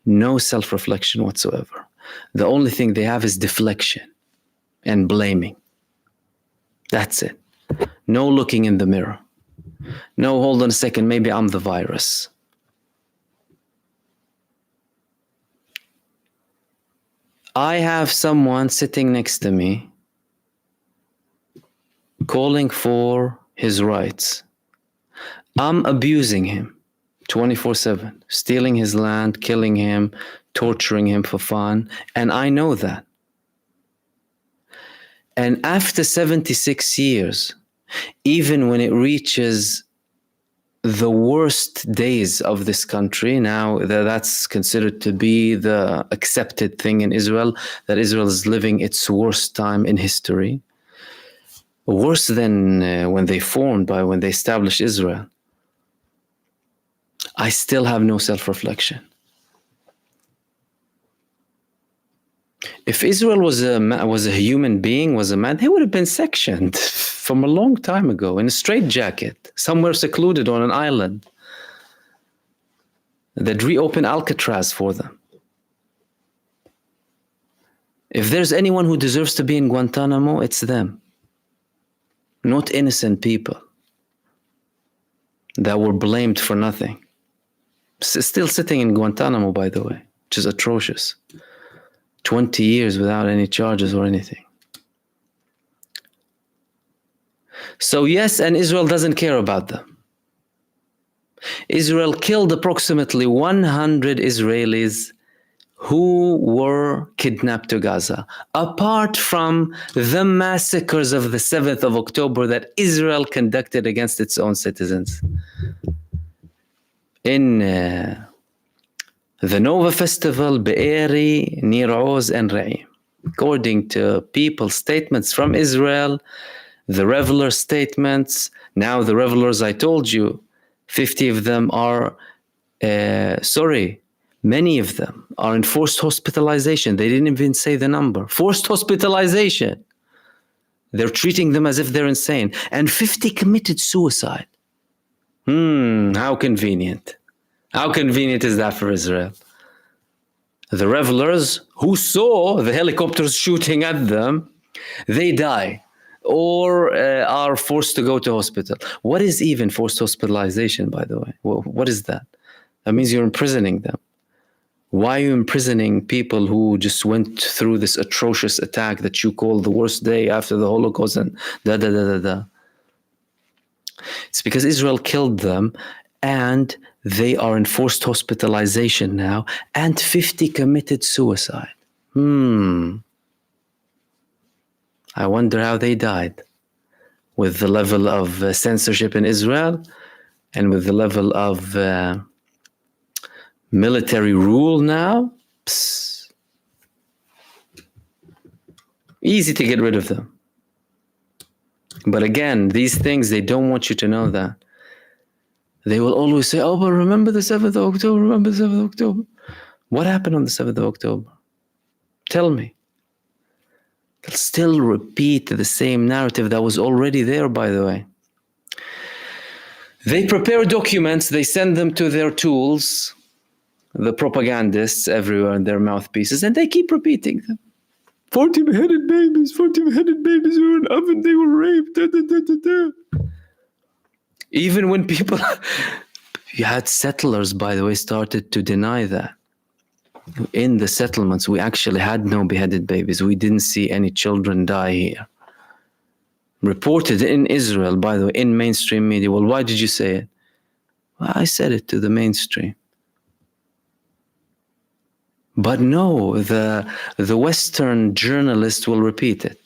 no self-reflection whatsoever. The only thing they have is deflection and blaming. That's it. No looking in the mirror. No, hold on a second, maybe I'm the virus. I have someone sitting next to me calling for his rights. I'm abusing him 24/7, stealing his land, killing him, torturing him for fun, and I know that. And after 76 years, even when it reaches the worst days of this country, now that's considered to be the accepted thing in Israel, that Israel is living its worst time in history, worse than when they when they established Israel. I still have no self-reflection. If Israel was a human being, was a man, they would have been sectioned from a long time ago in a straitjacket, somewhere secluded on an island. They'd reopen Alcatraz for them. If there's anyone who deserves to be in Guantanamo, it's them. Not innocent people that were blamed for nothing. Still sitting in Guantanamo, by the way, which is atrocious. 20 years without any charges or anything. So yes, and Israel doesn't care about them. Israel killed approximately 100 Israelis who were kidnapped to Gaza, apart from the massacres of the 7th of October that Israel conducted against its own citizens. In the Nova Festival, Be'eri, Nir Oz, and Re'im. According to people's statements from Israel, the reveler statements, now the revelers, I told you, 50 of them are, many of them are in forced hospitalization. They didn't even say the number. Forced hospitalization. They're treating them as if they're insane. And 50 committed suicide. How convenient. How convenient is that for Israel? The revelers who saw the helicopters shooting at them, they die or are forced to go to hospital. What is even forced hospitalization, by the way? What is that? That means you're imprisoning them. Why are you imprisoning people who just went through this atrocious attack that you call the worst day after the Holocaust and da-da-da-da-da? It's because Israel killed them and they are in forced hospitalization now and 50 committed suicide. I wonder how they died. With the level of censorship in Israel and with the level of military rule now, easy to get rid of them. But again, these things, they don't want you to know that. They will always say, oh, but remember the 7th of October, remember the 7th of October. What happened on the 7th of October? Tell me. They'll still repeat the same narrative that was already there, by the way. They prepare documents, they send them to their tools, the propagandists everywhere in their mouthpieces, and they keep repeating them. 40 beheaded babies were in an oven, they were raped. Da, da, da, da, da. Even when people, you had settlers, by the way, started to deny that. In the settlements, we actually had no beheaded babies. We didn't see any children die here. Reported in Israel, by the way, in mainstream media. Well, why did you say it? Well, I said it to the mainstream. But no, the Western journalist will repeat it.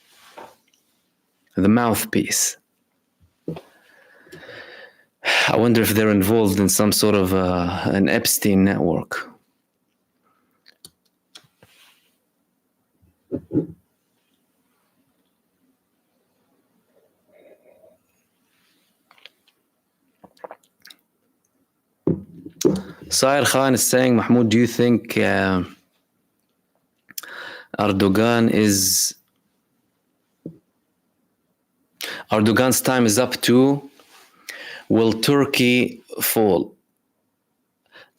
The mouthpiece. I wonder if they're involved in some sort of an Epstein network. Sair Khan is saying, Mahmoud, do you think Erdogan's time is up too? Will Turkey fall?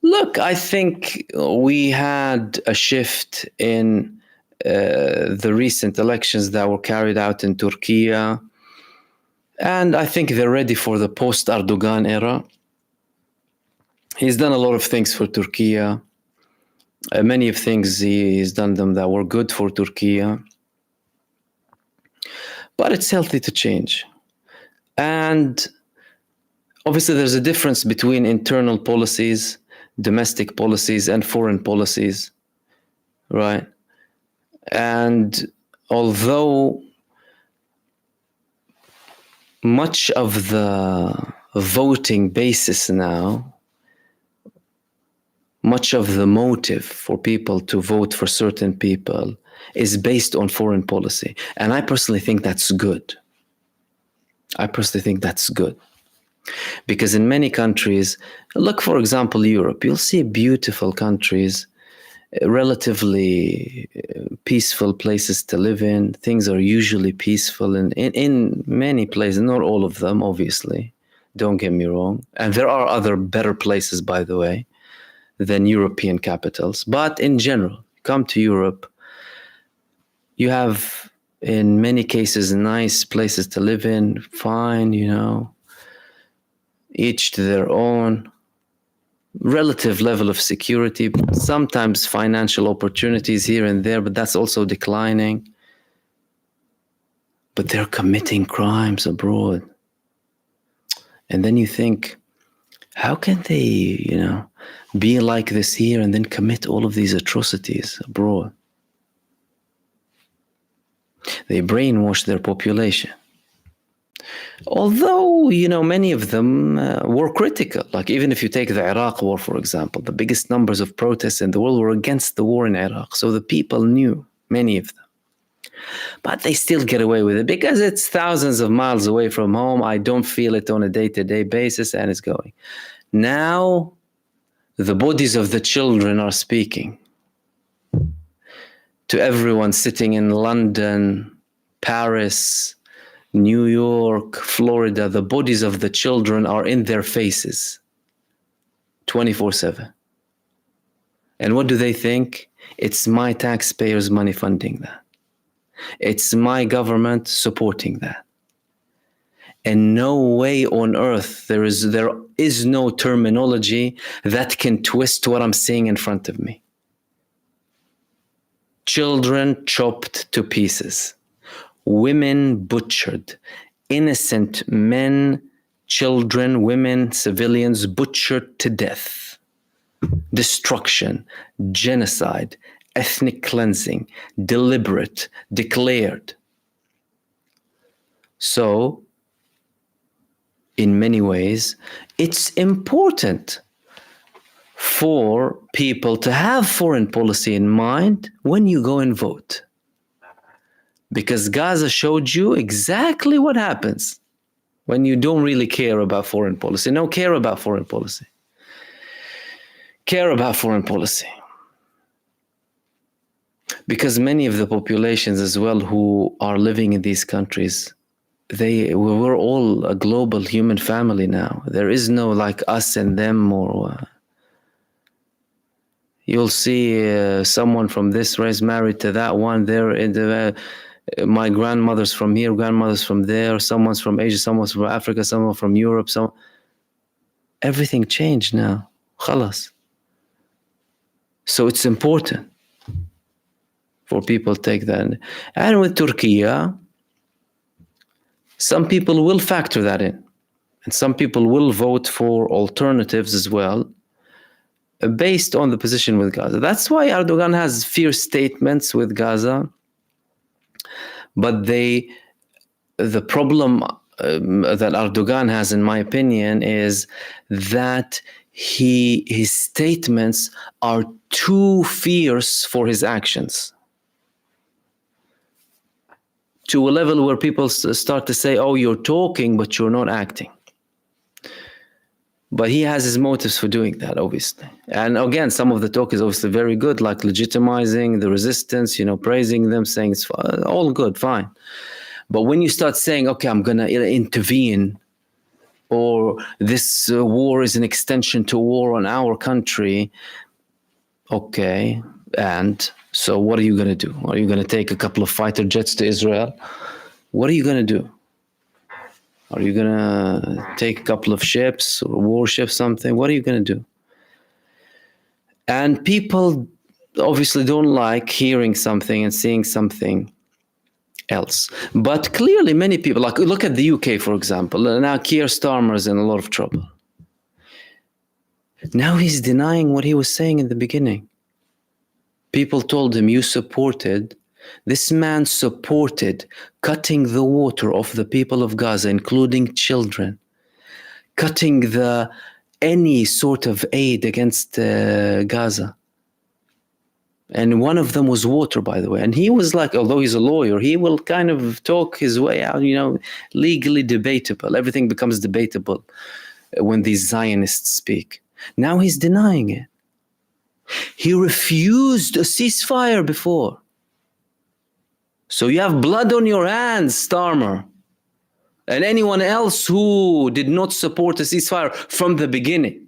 Look, I think we had a shift in the recent elections that were carried out in Turkey, and I think they're ready for the post-Erdogan era. He's done a lot of things for Turkey. Many of things he's done them that were good for Turkey. But it's healthy to change. And obviously there's a difference between internal policies, domestic policies, and foreign policies, right? And although much of the voting basis now, much of the motive for people to vote for certain people is based on foreign policy. And I personally think that's good. Because in many countries, look, for example, Europe, you'll see beautiful countries relatively peaceful places to live in. Things are usually peaceful in many places, not all of them, obviously. Don't get me wrong. And there are other better places, by the way, than European capitals. But in general, come to Europe, you have, in many cases, nice places to live in, fine, you know, each to their own. Relative level of security, sometimes financial opportunities here and there, but that's also declining. But they're committing crimes abroad. And then you think, how can they, you know, be like this here and then commit all of these atrocities abroad? They brainwash their population. Although, you know, many of them were critical. Like even if you take the Iraq war, for example, the biggest numbers of protests in the world were against the war in Iraq. So the people knew, many of them. But they still get away with it because it's thousands of miles away from home. I don't feel it on a day-to-day basis, and it's going. Now, the bodies of the children are speaking to everyone sitting in London, Paris, New York, Florida. The bodies of the children are in their faces 24/7. And what do they think? It's my taxpayers' money funding that. It's my government supporting that. And no way on earth there is no terminology that can twist what I'm seeing in front of me. Children chopped to pieces. Women butchered, innocent men, children, women, civilians butchered to death. Destruction, genocide, ethnic cleansing, deliberate, declared. So, in many ways, it's important for people to have foreign policy in mind when you go and vote. Because Gaza showed you exactly what happens when you don't really care about foreign policy. No, care about foreign policy. Care about foreign policy. Because many of the populations as well who are living in these countries, we're all a global human family now. There is no like us and them or... you'll see someone from this race married to that one. They're in the... my grandmother's from here, grandmother's from there, someone's from Asia, someone's from Africa, someone from Europe, everything changed now. Khalas. So it's important for people to take that. And with Turkey, some people will factor that in. And some people will vote for alternatives as well, based on the position with Gaza. That's why Erdogan has fierce statements with Gaza. But the problem that Erdogan has, in my opinion, is that his statements are too fierce for his actions. To a level where people start to say, oh, you're talking, but you're not acting. But he has his motives for doing that, obviously. And again, some of the talk is obviously very good, like legitimizing the resistance, you know, praising them, saying it's all good, fine. But when you start saying, okay, I'm going to intervene, or this war is an extension to war on our country, okay, and so what are you going to do? Are you going to take a couple of fighter jets to Israel? What are you going to do? Are you going to take a couple of ships or warships, something? What are you going to do? And people obviously don't like hearing something and seeing something else. But clearly many people, like look at the UK, for example. Now Keir Starmer is in a lot of trouble. Now he's denying what he was saying in the beginning. People told him, this man supported cutting the water off the people of Gaza, including children, cutting any sort of aid against Gaza. And one of them was water, by the way. And he was like, although he's a lawyer, he will kind of talk his way out, you know, legally debatable. Everything becomes debatable when these Zionists speak. Now he's denying it. He refused a ceasefire before. So you have blood on your hands, Starmer, and anyone else who did not support a ceasefire from the beginning,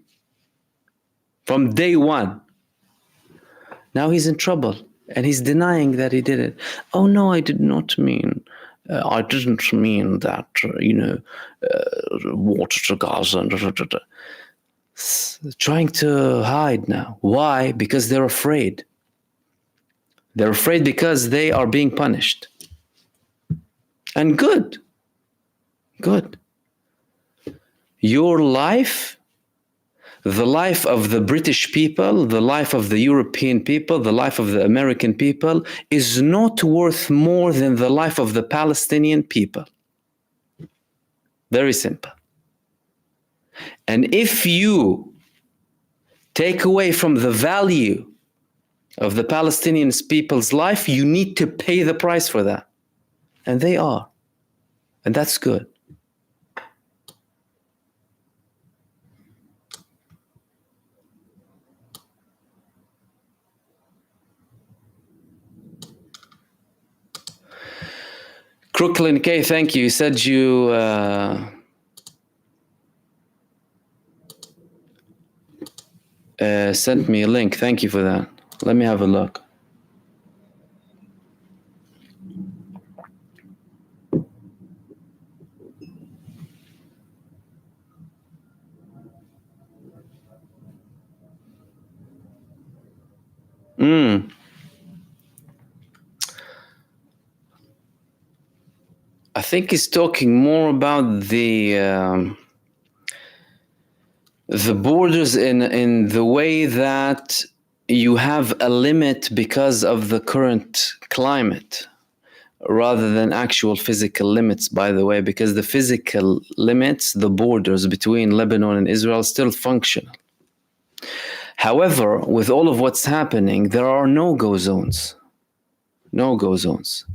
from day one. Now he's in trouble, and he's denying that he did it. Oh no, I did not mean. I didn't mean that. Water to Gaza. Trying to hide now. Why? Because they're afraid. They're afraid because they are being punished. And good. Good. Your life, the life of the British people, the life of the European people, the life of the American people is not worth more than the life of the Palestinian people. Very simple. And if you take away from the value of the Palestinian people's life, you need to pay the price for that. And they are. And that's good. Crooklyn K, thank you. You said you sent me a link. Thank you for that. Let me have a look. I think he's talking more about the borders in the way that you have a limit because of the current climate, rather than actual physical limits, by the way, because the physical limits, the borders between Lebanon and Israel, still functional. However, with all of what's happening, there are no-go zones. No-go zones.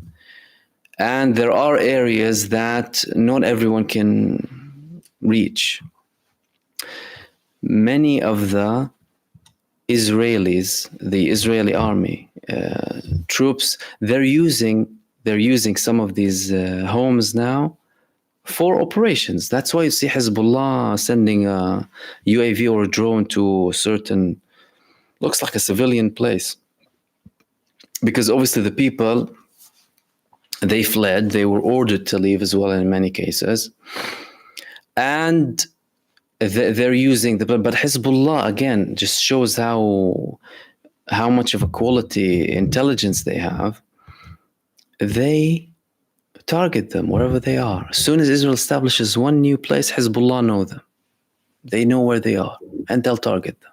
And there are areas that not everyone can reach. Many of the Israelis, the Israeli army troops, they're using some of these homes now for operations. That's why you see Hezbollah sending a UAV or a drone to a certain, looks like a civilian place. Because obviously the people, they fled, they were ordered to leave as well in many cases. And they're using but Hezbollah, again, just shows how much of a quality intelligence they have. They target them wherever they are. As soon as Israel establishes one new place, Hezbollah know them. They know where they are, and they'll target them.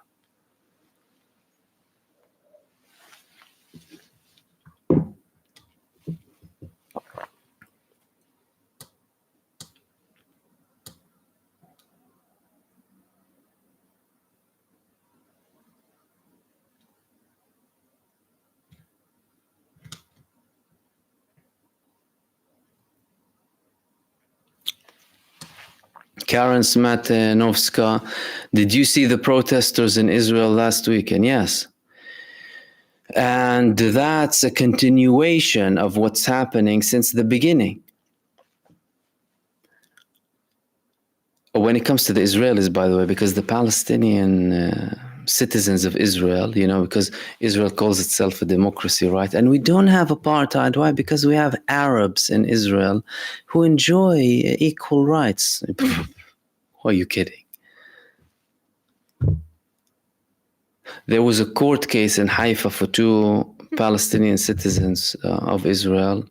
Karen Smatanovska, did you see the protesters in Israel last weekend? Yes. And that's a continuation of what's happening since the beginning. When it comes to the Israelis, by the way, because the Palestinian citizens of Israel, because Israel calls itself a democracy, right? And we don't have apartheid. Why? Because we have Arabs in Israel who enjoy equal rights. Who are you kidding? There was a court case in Haifa for 2 Palestinian citizens of Israel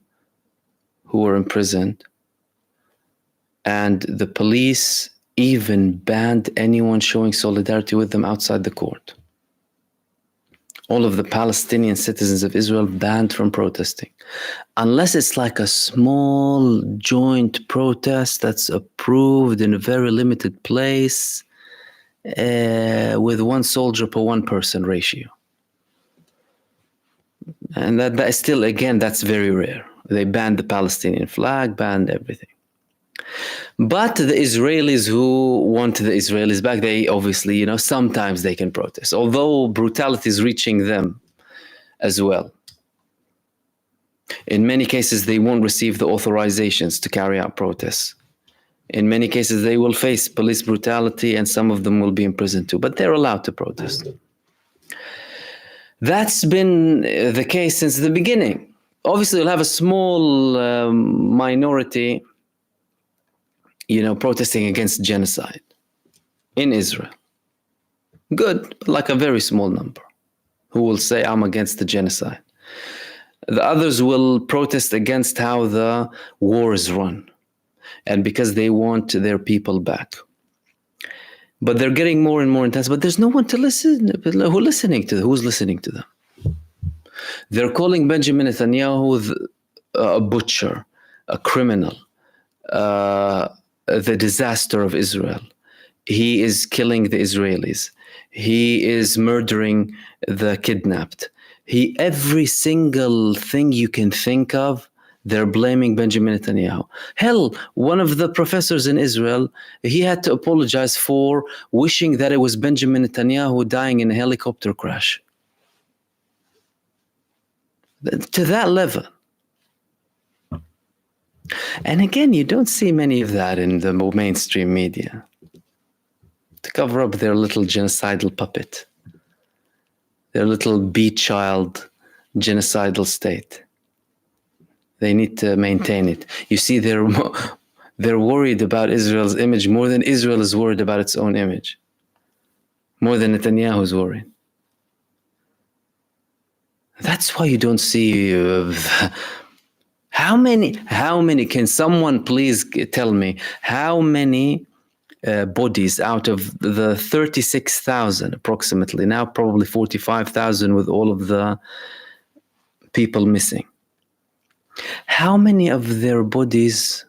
who were imprisoned. And the police even banned anyone showing solidarity with them outside the court. All of the Palestinian citizens of Israel banned from protesting. Unless it's like a small joint protest that's approved in a very limited place with 1 soldier per 1 person ratio. And that is still, again, that's very rare. They banned the Palestinian flag, banned everything. But the Israelis who want the Israelis back, they obviously, sometimes they can protest, although brutality is reaching them as well. In many cases, they won't receive the authorizations to carry out protests. In many cases, they will face police brutality, and some of them will be imprisoned too, but they're allowed to protest. That's been the case since the beginning. Obviously, you'll have a small minority, protesting against genocide in Israel. Good, but like a very small number who will say, I'm against the genocide. The others will protest against how the war is run and because they want their people back. But they're getting more and more intense, but there's no one to listen. Who's listening to them? They're calling Benjamin Netanyahu a butcher, a criminal, the disaster of Israel. He is killing the Israelis. He is murdering the kidnapped. Every single thing you can think of, they're blaming Benjamin Netanyahu. Hell, one of the professors in Israel, he had to apologize for wishing that it was Benjamin Netanyahu dying in a helicopter crash. To that level. And again, you don't see many of that in the mainstream media to cover up their little genocidal puppet, their little bee-child genocidal state. They need to maintain it. You see, they're worried about Israel's image more than Israel is worried about its own image, more than Netanyahu is worried. That's why you don't see how many, can someone please tell me how many bodies out of the 36,000 approximately, now probably 45,000 with all of the people missing. How many of their bodies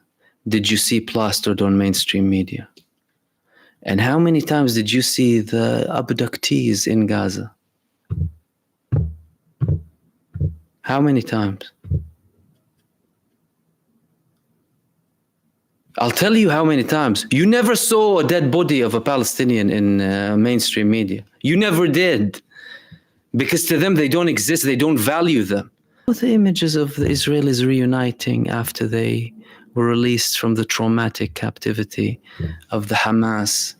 did you see plastered on mainstream media? And how many times did you see the abductees in Gaza? How many times? I'll tell you how many times. You never saw a dead body of a Palestinian in mainstream media. You never did. Because to them, they don't exist. They don't value them. The images of the Israelis reuniting after they were released from the traumatic captivity of the Hamas.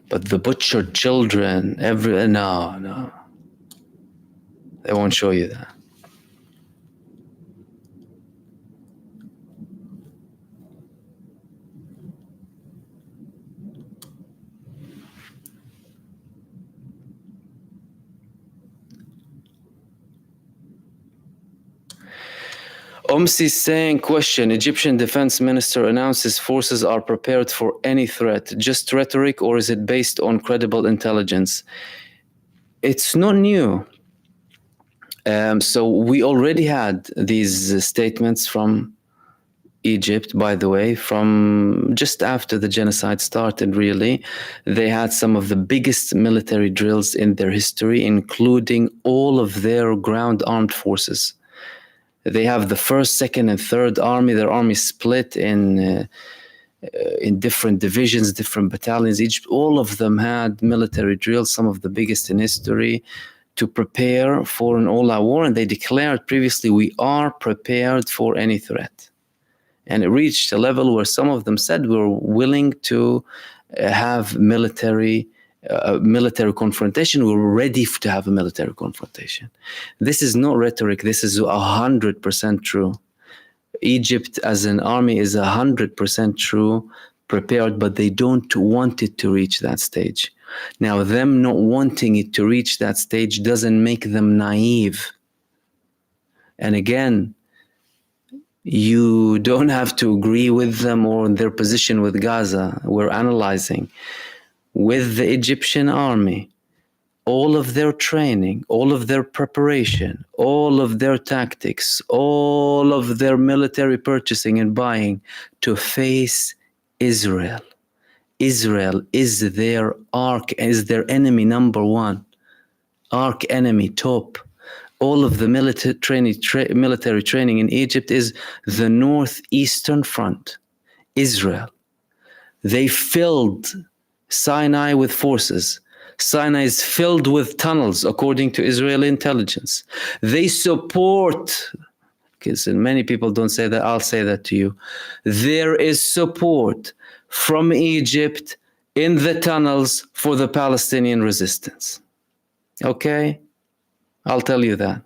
But the butchered children, no. They won't show you that. Omsi saying, question, Egyptian defense minister announces forces are prepared for any threat. Just rhetoric, or is it based on credible intelligence? It's not new. So we already had these statements from Egypt, by the way, from just after the genocide started, really. They had some of the biggest military drills in their history, including all of their ground armed forces. They have the 1st, 2nd, and 3rd Army. Their army split in different divisions, different battalions. All of them had military drills, some of the biggest in history, to prepare for an all-out war. And they declared previously, we are prepared for any threat. And it reached a level where some of them said we're willing to have military confrontation. We're ready to have a military confrontation. This is not rhetoric. This is 100% true. Egypt as an army is 100% true, prepared, but they don't want it to reach that stage. Now, them not wanting it to reach that stage doesn't make them naive. And again, you don't have to agree with them or their position with Gaza. We're analyzing. With the Egyptian army, all of their training, all of their preparation, all of their tactics, all of their military purchasing and buying to face Israel. Israel is their enemy number one, arch enemy top. all of the military training in Egypt is the northeastern front, Israel. They filled Sinai with forces. Sinai is filled with tunnels, according to Israeli intelligence. They support, because many people don't say that, I'll say that to you. There is support from Egypt in the tunnels for the Palestinian resistance. Okay? I'll tell you that.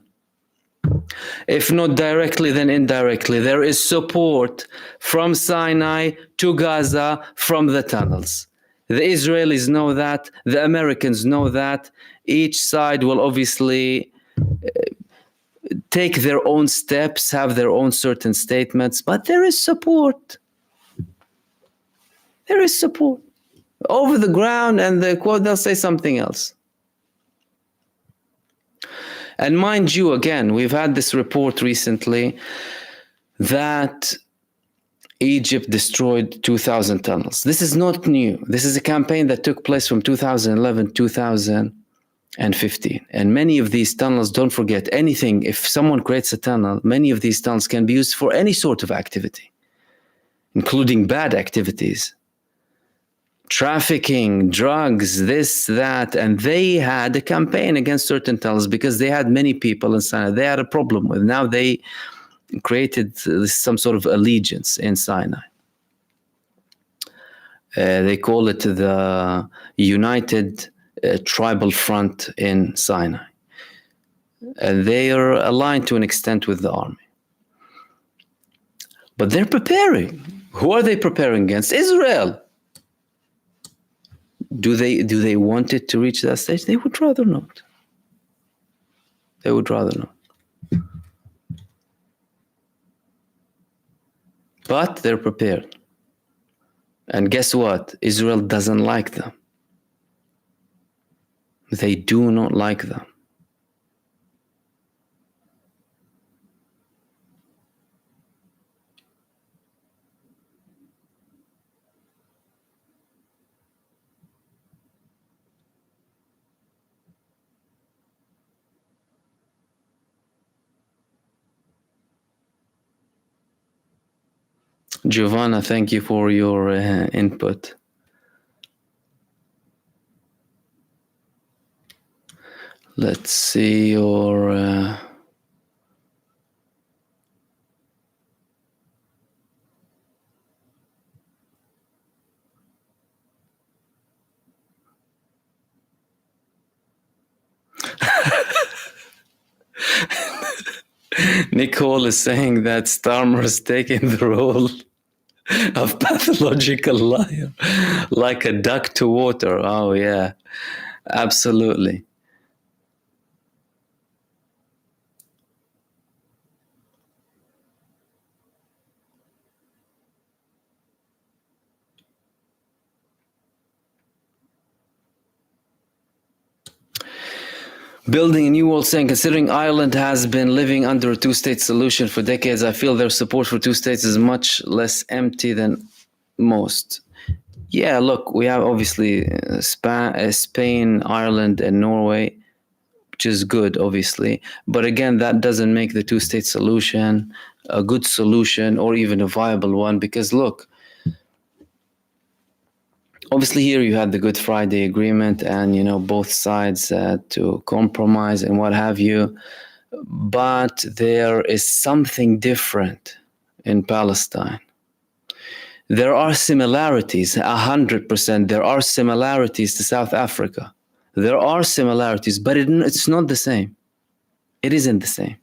If not directly, then indirectly. There is support from Sinai to Gaza from the tunnels. The Israelis know that. The Americans know that. Each side will obviously take their own steps, have their own certain statements, but there is support. There is support. Over the ground, and they'll say something else. And mind you, again, we've had this report recently that Egypt destroyed 2,000 tunnels. This is not new. This is a campaign that took place from 2011, 2015. And many of these tunnels, don't forget anything, if someone creates a tunnel, many of these tunnels can be used for any sort of activity, including bad activities. Trafficking, drugs, this, that, and they had a campaign against certain tunnels because they had many people in Sinai they had a problem with. Now they created some sort of allegiance in Sinai. They call it the United Tribal Front in Sinai. And they are aligned to an extent with the army. But they're preparing. Who are they preparing against? Israel. Do they want it to reach that stage? They would rather not. They would rather not. But they're prepared. And guess what? Israel doesn't like them. They do not like them. Giovanna, thank you for your input. Let's see your... Nicole is saying that Starmer is taking the role of pathological liar, like a duck to water. Oh, yeah, absolutely. Building a new world saying, considering Ireland has been living under a two-state solution for decades, I feel their support for two states is much less empty than most. Yeah, look, we have obviously Spain, Ireland, and Norway, which is good, obviously. But again, that doesn't make the two-state solution a good solution or even a viable one, because look, obviously here you had the Good Friday Agreement and, you know, both sides to compromise and what have you. But there is something different in Palestine. There are similarities, 100%. There are similarities to South Africa. There are similarities, but it's not the same. It isn't the same.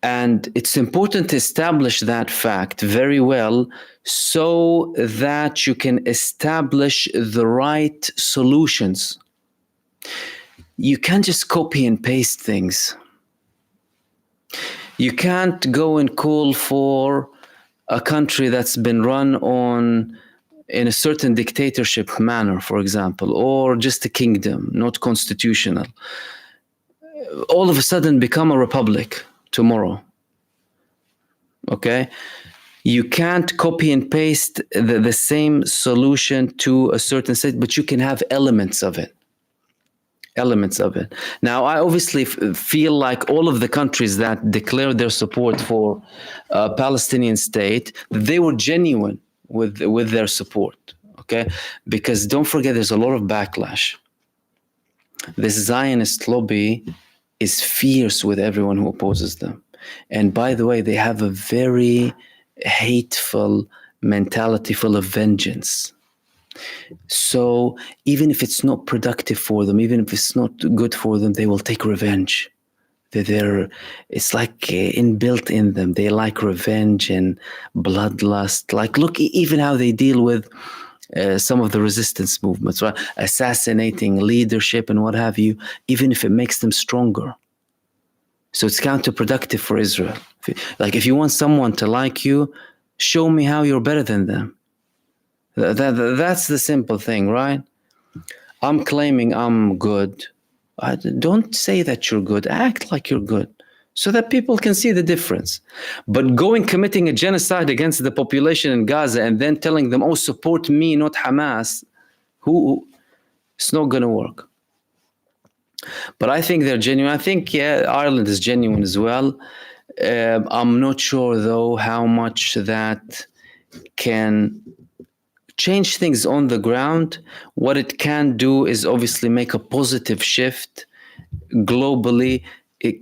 And it's important to establish that fact very well so that you can establish the right solutions. You can't just copy and paste things. You can't go and call for a country that's been run in a certain dictatorship manner, for example, or just a kingdom, not constitutional. All of a sudden become a republic tomorrow. Okay? You can't copy and paste the same solution to a certain state, but you can have elements of it. elements of it. Now, I obviously feel like all of the countries that declared their support for a Palestinian state, they were genuine with their support, okay? Because don't forget, there's a lot of backlash. This Zionist lobby is fierce with everyone who opposes them. And by the way, they have a very hateful mentality full of vengeance. So even if it's not productive for them, even if it's not good for them, they will take revenge. It's like inbuilt in them. They like revenge and bloodlust. Like, look, even how they deal with some of the resistance movements, right? Assassinating leadership and what have you, even if it makes them stronger. So it's counterproductive for Israel. Like, if you want someone to like you, show me how you're better than them. That's the simple thing, right? I'm claiming I'm good. Don't say that you're good. Act like you're good so that people can see the difference. But committing a genocide against the population in Gaza and then telling them, oh, support me, not Hamas, it's not going to work. But I think they're genuine. I think, yeah, Ireland is genuine as well. I'm not sure, though, how much that can change things on the ground. What it can do is obviously make a positive shift globally,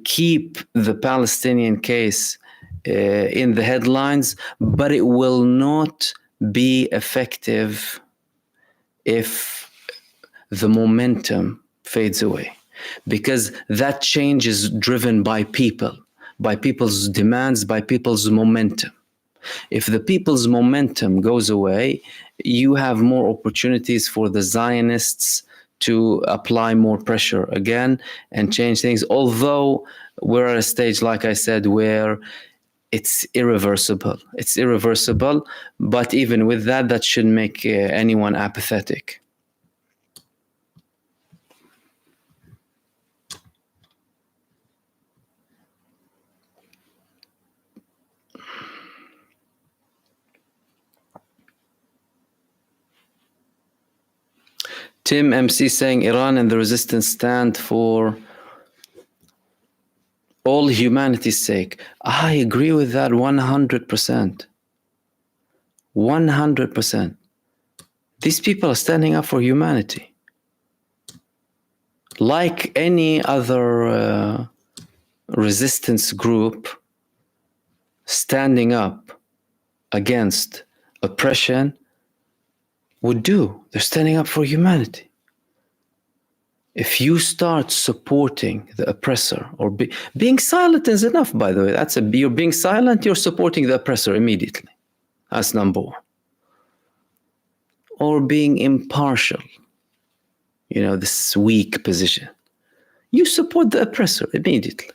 keep the Palestinian case in the headlines, but it will not be effective if the momentum fades away, because that change is driven by people, by people's demands, by people's momentum. If the people's momentum goes away, you have more opportunities for the Zionists to apply more pressure again and change things. Although we're at a stage, like I said, where it's irreversible. It's irreversible, but even with that, that shouldn't make anyone apathetic. Tim MC saying Iran and the resistance stand for all humanity's sake. I agree with that 100%. 100%. These people are standing up for humanity. Like any other resistance group standing up against oppression would do. They're standing up for humanity. If you start supporting the oppressor, or being silent is enough, by the way. You're being silent, you're supporting the oppressor immediately. That's number one. Or being impartial, this weak position. You support the oppressor immediately.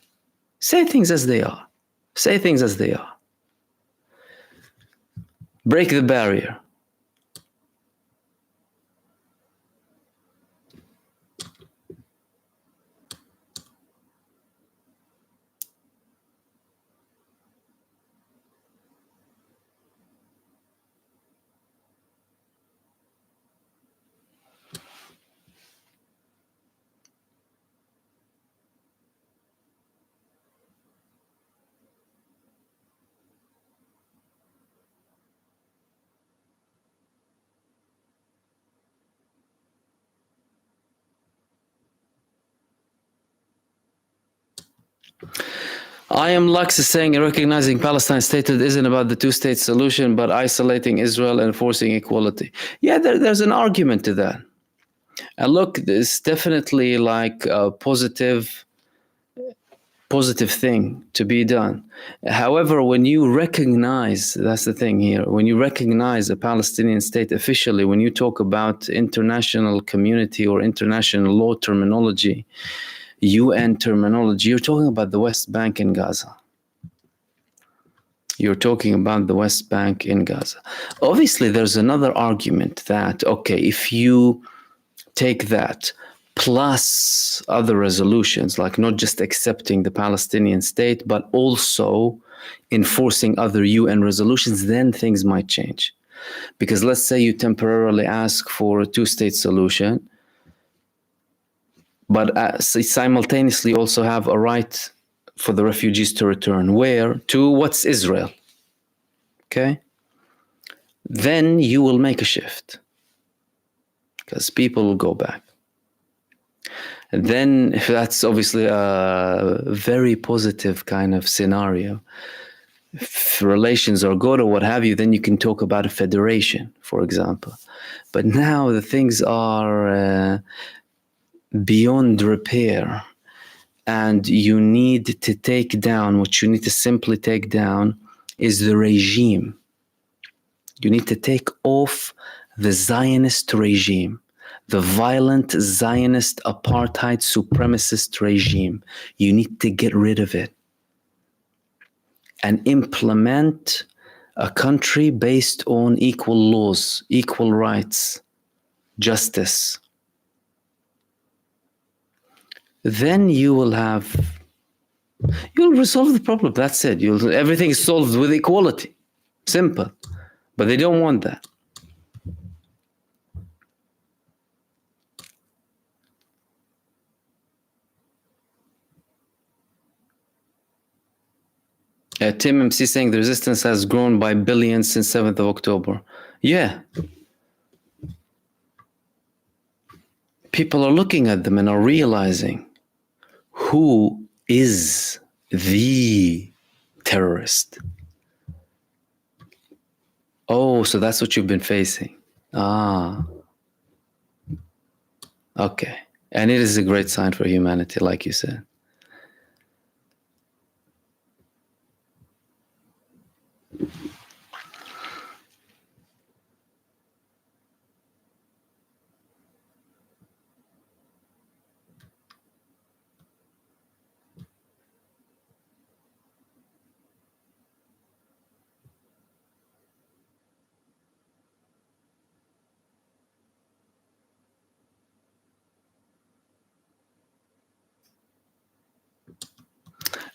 Say things as they are. Say things as they are. Break the barrier. I am Lux is saying recognizing Palestine statehood isn't about the two-state solution, but isolating Israel and forcing equality. Yeah, there's an argument to that. And look, it's definitely like a positive thing to be done. However, when you recognize, that's the thing here, when you recognize a Palestinian state officially, when you talk about international community or international law terminology, UN terminology, you're talking about the West Bank in Gaza. You're talking about the West Bank in Gaza. Obviously, there's another argument that, okay, if you take that plus other resolutions, like not just accepting the Palestinian state, but also enforcing other UN resolutions, then things might change. Because let's say you temporarily ask for a two-state solution, but simultaneously also have a right for the refugees to return. Where? To what's Israel. Okay? Then you will make a shift, because people will go back. And then, if that's obviously a very positive kind of scenario, if relations are good or what have you, then you can talk about a federation, for example. But now the things are beyond repair, and you need to take down, what you need to simply take down is the regime. You need to take off the Zionist regime, the violent Zionist apartheid supremacist regime. You need to get rid of it and implement a country based on equal laws, equal rights, justice. Then you'll resolve the problem. That's it. Everything is solved with equality. Simple. But they don't want that. Tim MC saying the resistance has grown by billions since 7th of October. Yeah. People are looking at them and are realizing who is the terrorist. Oh, so that's what you've been facing. Okay. And it is a great sign for humanity, like you said.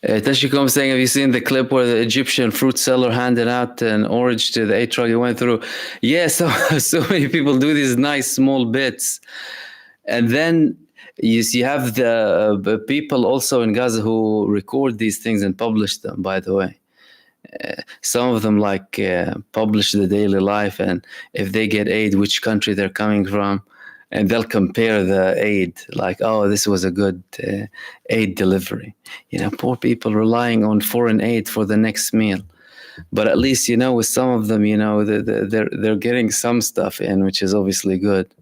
Tashicom saying, have you seen the clip where the Egyptian fruit seller handed out an orange to the 8 truck he went through? Yeah, so many people do these nice small bits. And then you have the people also in Gaza who record these things and publish them, by the way. Some of them publish the daily life, and if they get aid, which country they're coming from. And they'll compare the aid, like, oh, this was a good aid delivery. Poor people relying on foreign aid for the next meal. But at least, with some of them, they're getting some stuff in, which is obviously good.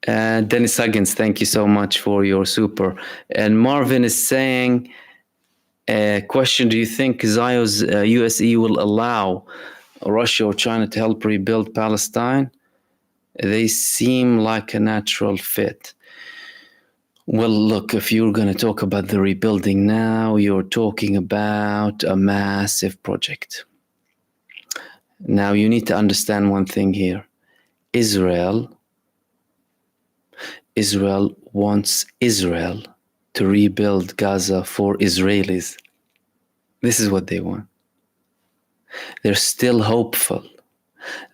Dennis Huggins, thank you so much for your super. And Marvin is saying, question, do you think Zio's USE will allow Russia or China to help rebuild Palestine? They seem like a natural fit. Well, look, if you're going to talk about the rebuilding now, you're talking about a massive project. Now, you need to understand one thing here. Israel wants Israel to rebuild Gaza for Israelis. This is what they want. They're still hopeful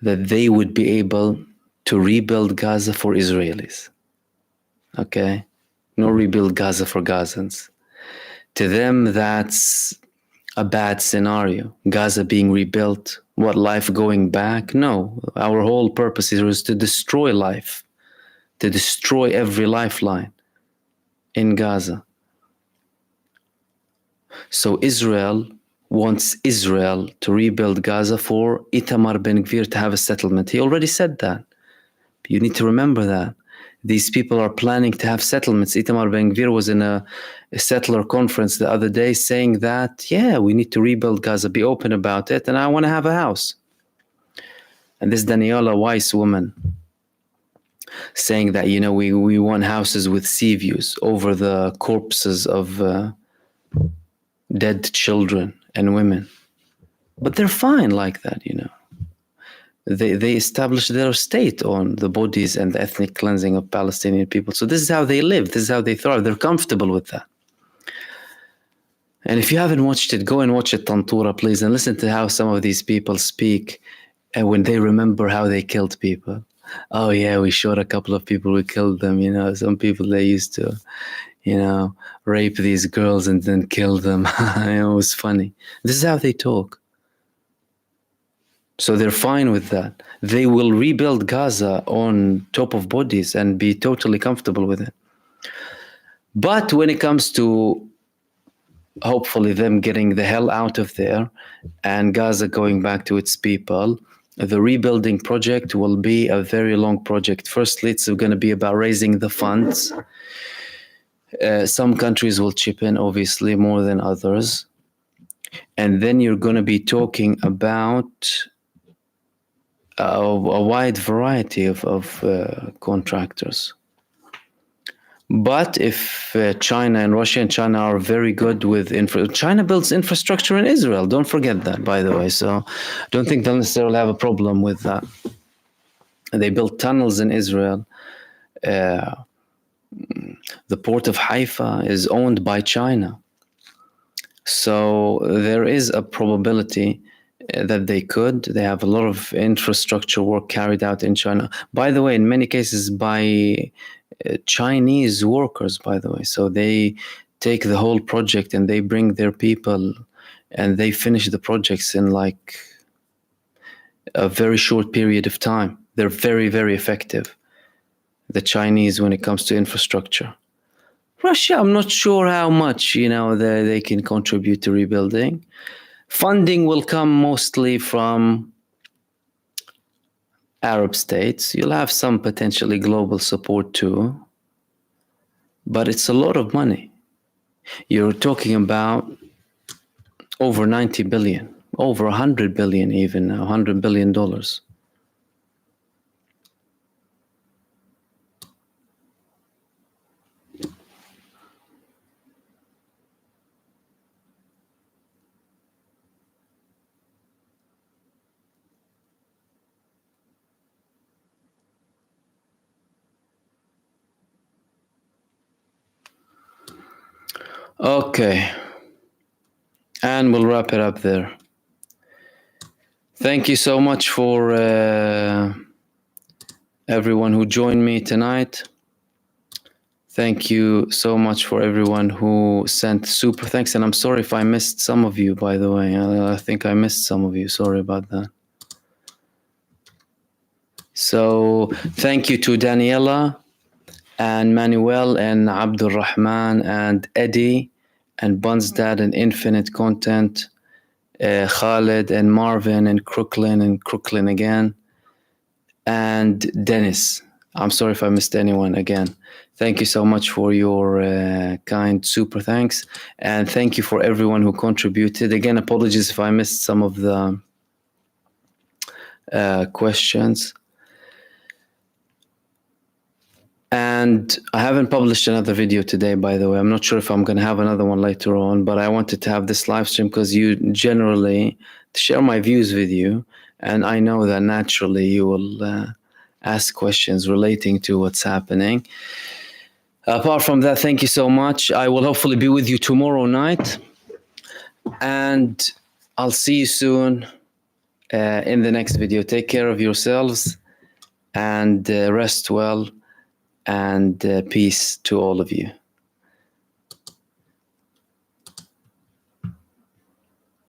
that they would be able to rebuild Gaza for Israelis. Okay? No rebuild Gaza for Gazans. To them, that's a bad scenario. Gaza being rebuilt, what, life going back? No. Our whole purpose is to destroy life, to destroy every lifeline in Gaza. So Israel wants Israel to rebuild Gaza for Itamar Ben-Gvir to have a settlement. He already said that. You need to remember that. These people are planning to have settlements. Itamar Ben-Gvir was in a settler conference the other day saying that, yeah, we need to rebuild Gaza, be open about it, and I want to have a house. And this Daniela Weiss woman saying that, we want houses with sea views over the corpses of dead children and women. But they're fine like that, They established their state on the bodies and the ethnic cleansing of Palestinian people. So this is how they live. This is how they thrive. They're comfortable with that. And if you haven't watched it, go and watch it, Tantura, please, and listen to how some of these people speak when they remember how they killed people. Oh yeah, we shot a couple of people, we killed them, you know. Some people, they used to, you know, rape these girls and then kill them. It was funny. This is how they talk. So they're fine with that. They will rebuild Gaza on top of bodies and be totally comfortable with it. But when it comes to hopefully them getting the hell out of there and Gaza going back to its people, the rebuilding project will be a very long project. Firstly, it's going to be about raising the funds. Some countries will chip in, obviously, more than others. And then you're going to be talking about a wide variety of contractors. But if China and Russia and China are very good with China builds infrastructure in Israel. Don't forget that, by the way. So I don't think they'll necessarily have a problem with that. They built tunnels in Israel. The port of Haifa is owned by China. So there is a probability that they could. They have a lot of infrastructure work carried out in China. By the way, in many cases by Chinese workers, by the way. So they take the whole project and they bring their people and they finish the projects in like a very short period of time. They're very, very effective, the Chinese, when it comes to infrastructure. Russia, I'm not sure how much, you know, they can contribute to rebuilding. Funding will come mostly from Arab states. You'll have some potentially global support too, but it's a lot of money. You're talking about over 90 billion, over 100 billion even now, $100 billion. Okay, and we'll wrap it up there. Thank you so much for everyone who joined me tonight. Thank you so much for everyone who sent super thanks. And I'm sorry if I missed some of you, by the way. I think I missed some of you. Sorry about that. So thank you to Daniela and Manuel and Abdul Rahman and Eddie and Bunsdad and Infinite Content, Khaled and Marvin and Crooklyn again, and Dennis. I'm sorry if I missed anyone again. Thank you so much for your kind super thanks. And thank you for everyone who contributed. Again, apologies if I missed some of the questions. And I haven't published another video today, by the way. I'm not sure if I'm going to have another one later on, but I wanted to have this live stream because you generally share my views with you. And I know that naturally you will ask questions relating to what's happening. Apart from that, thank you so much. I will hopefully be with you tomorrow night. And I'll see you soon in the next video. Take care of yourselves and rest well. And peace to all of you.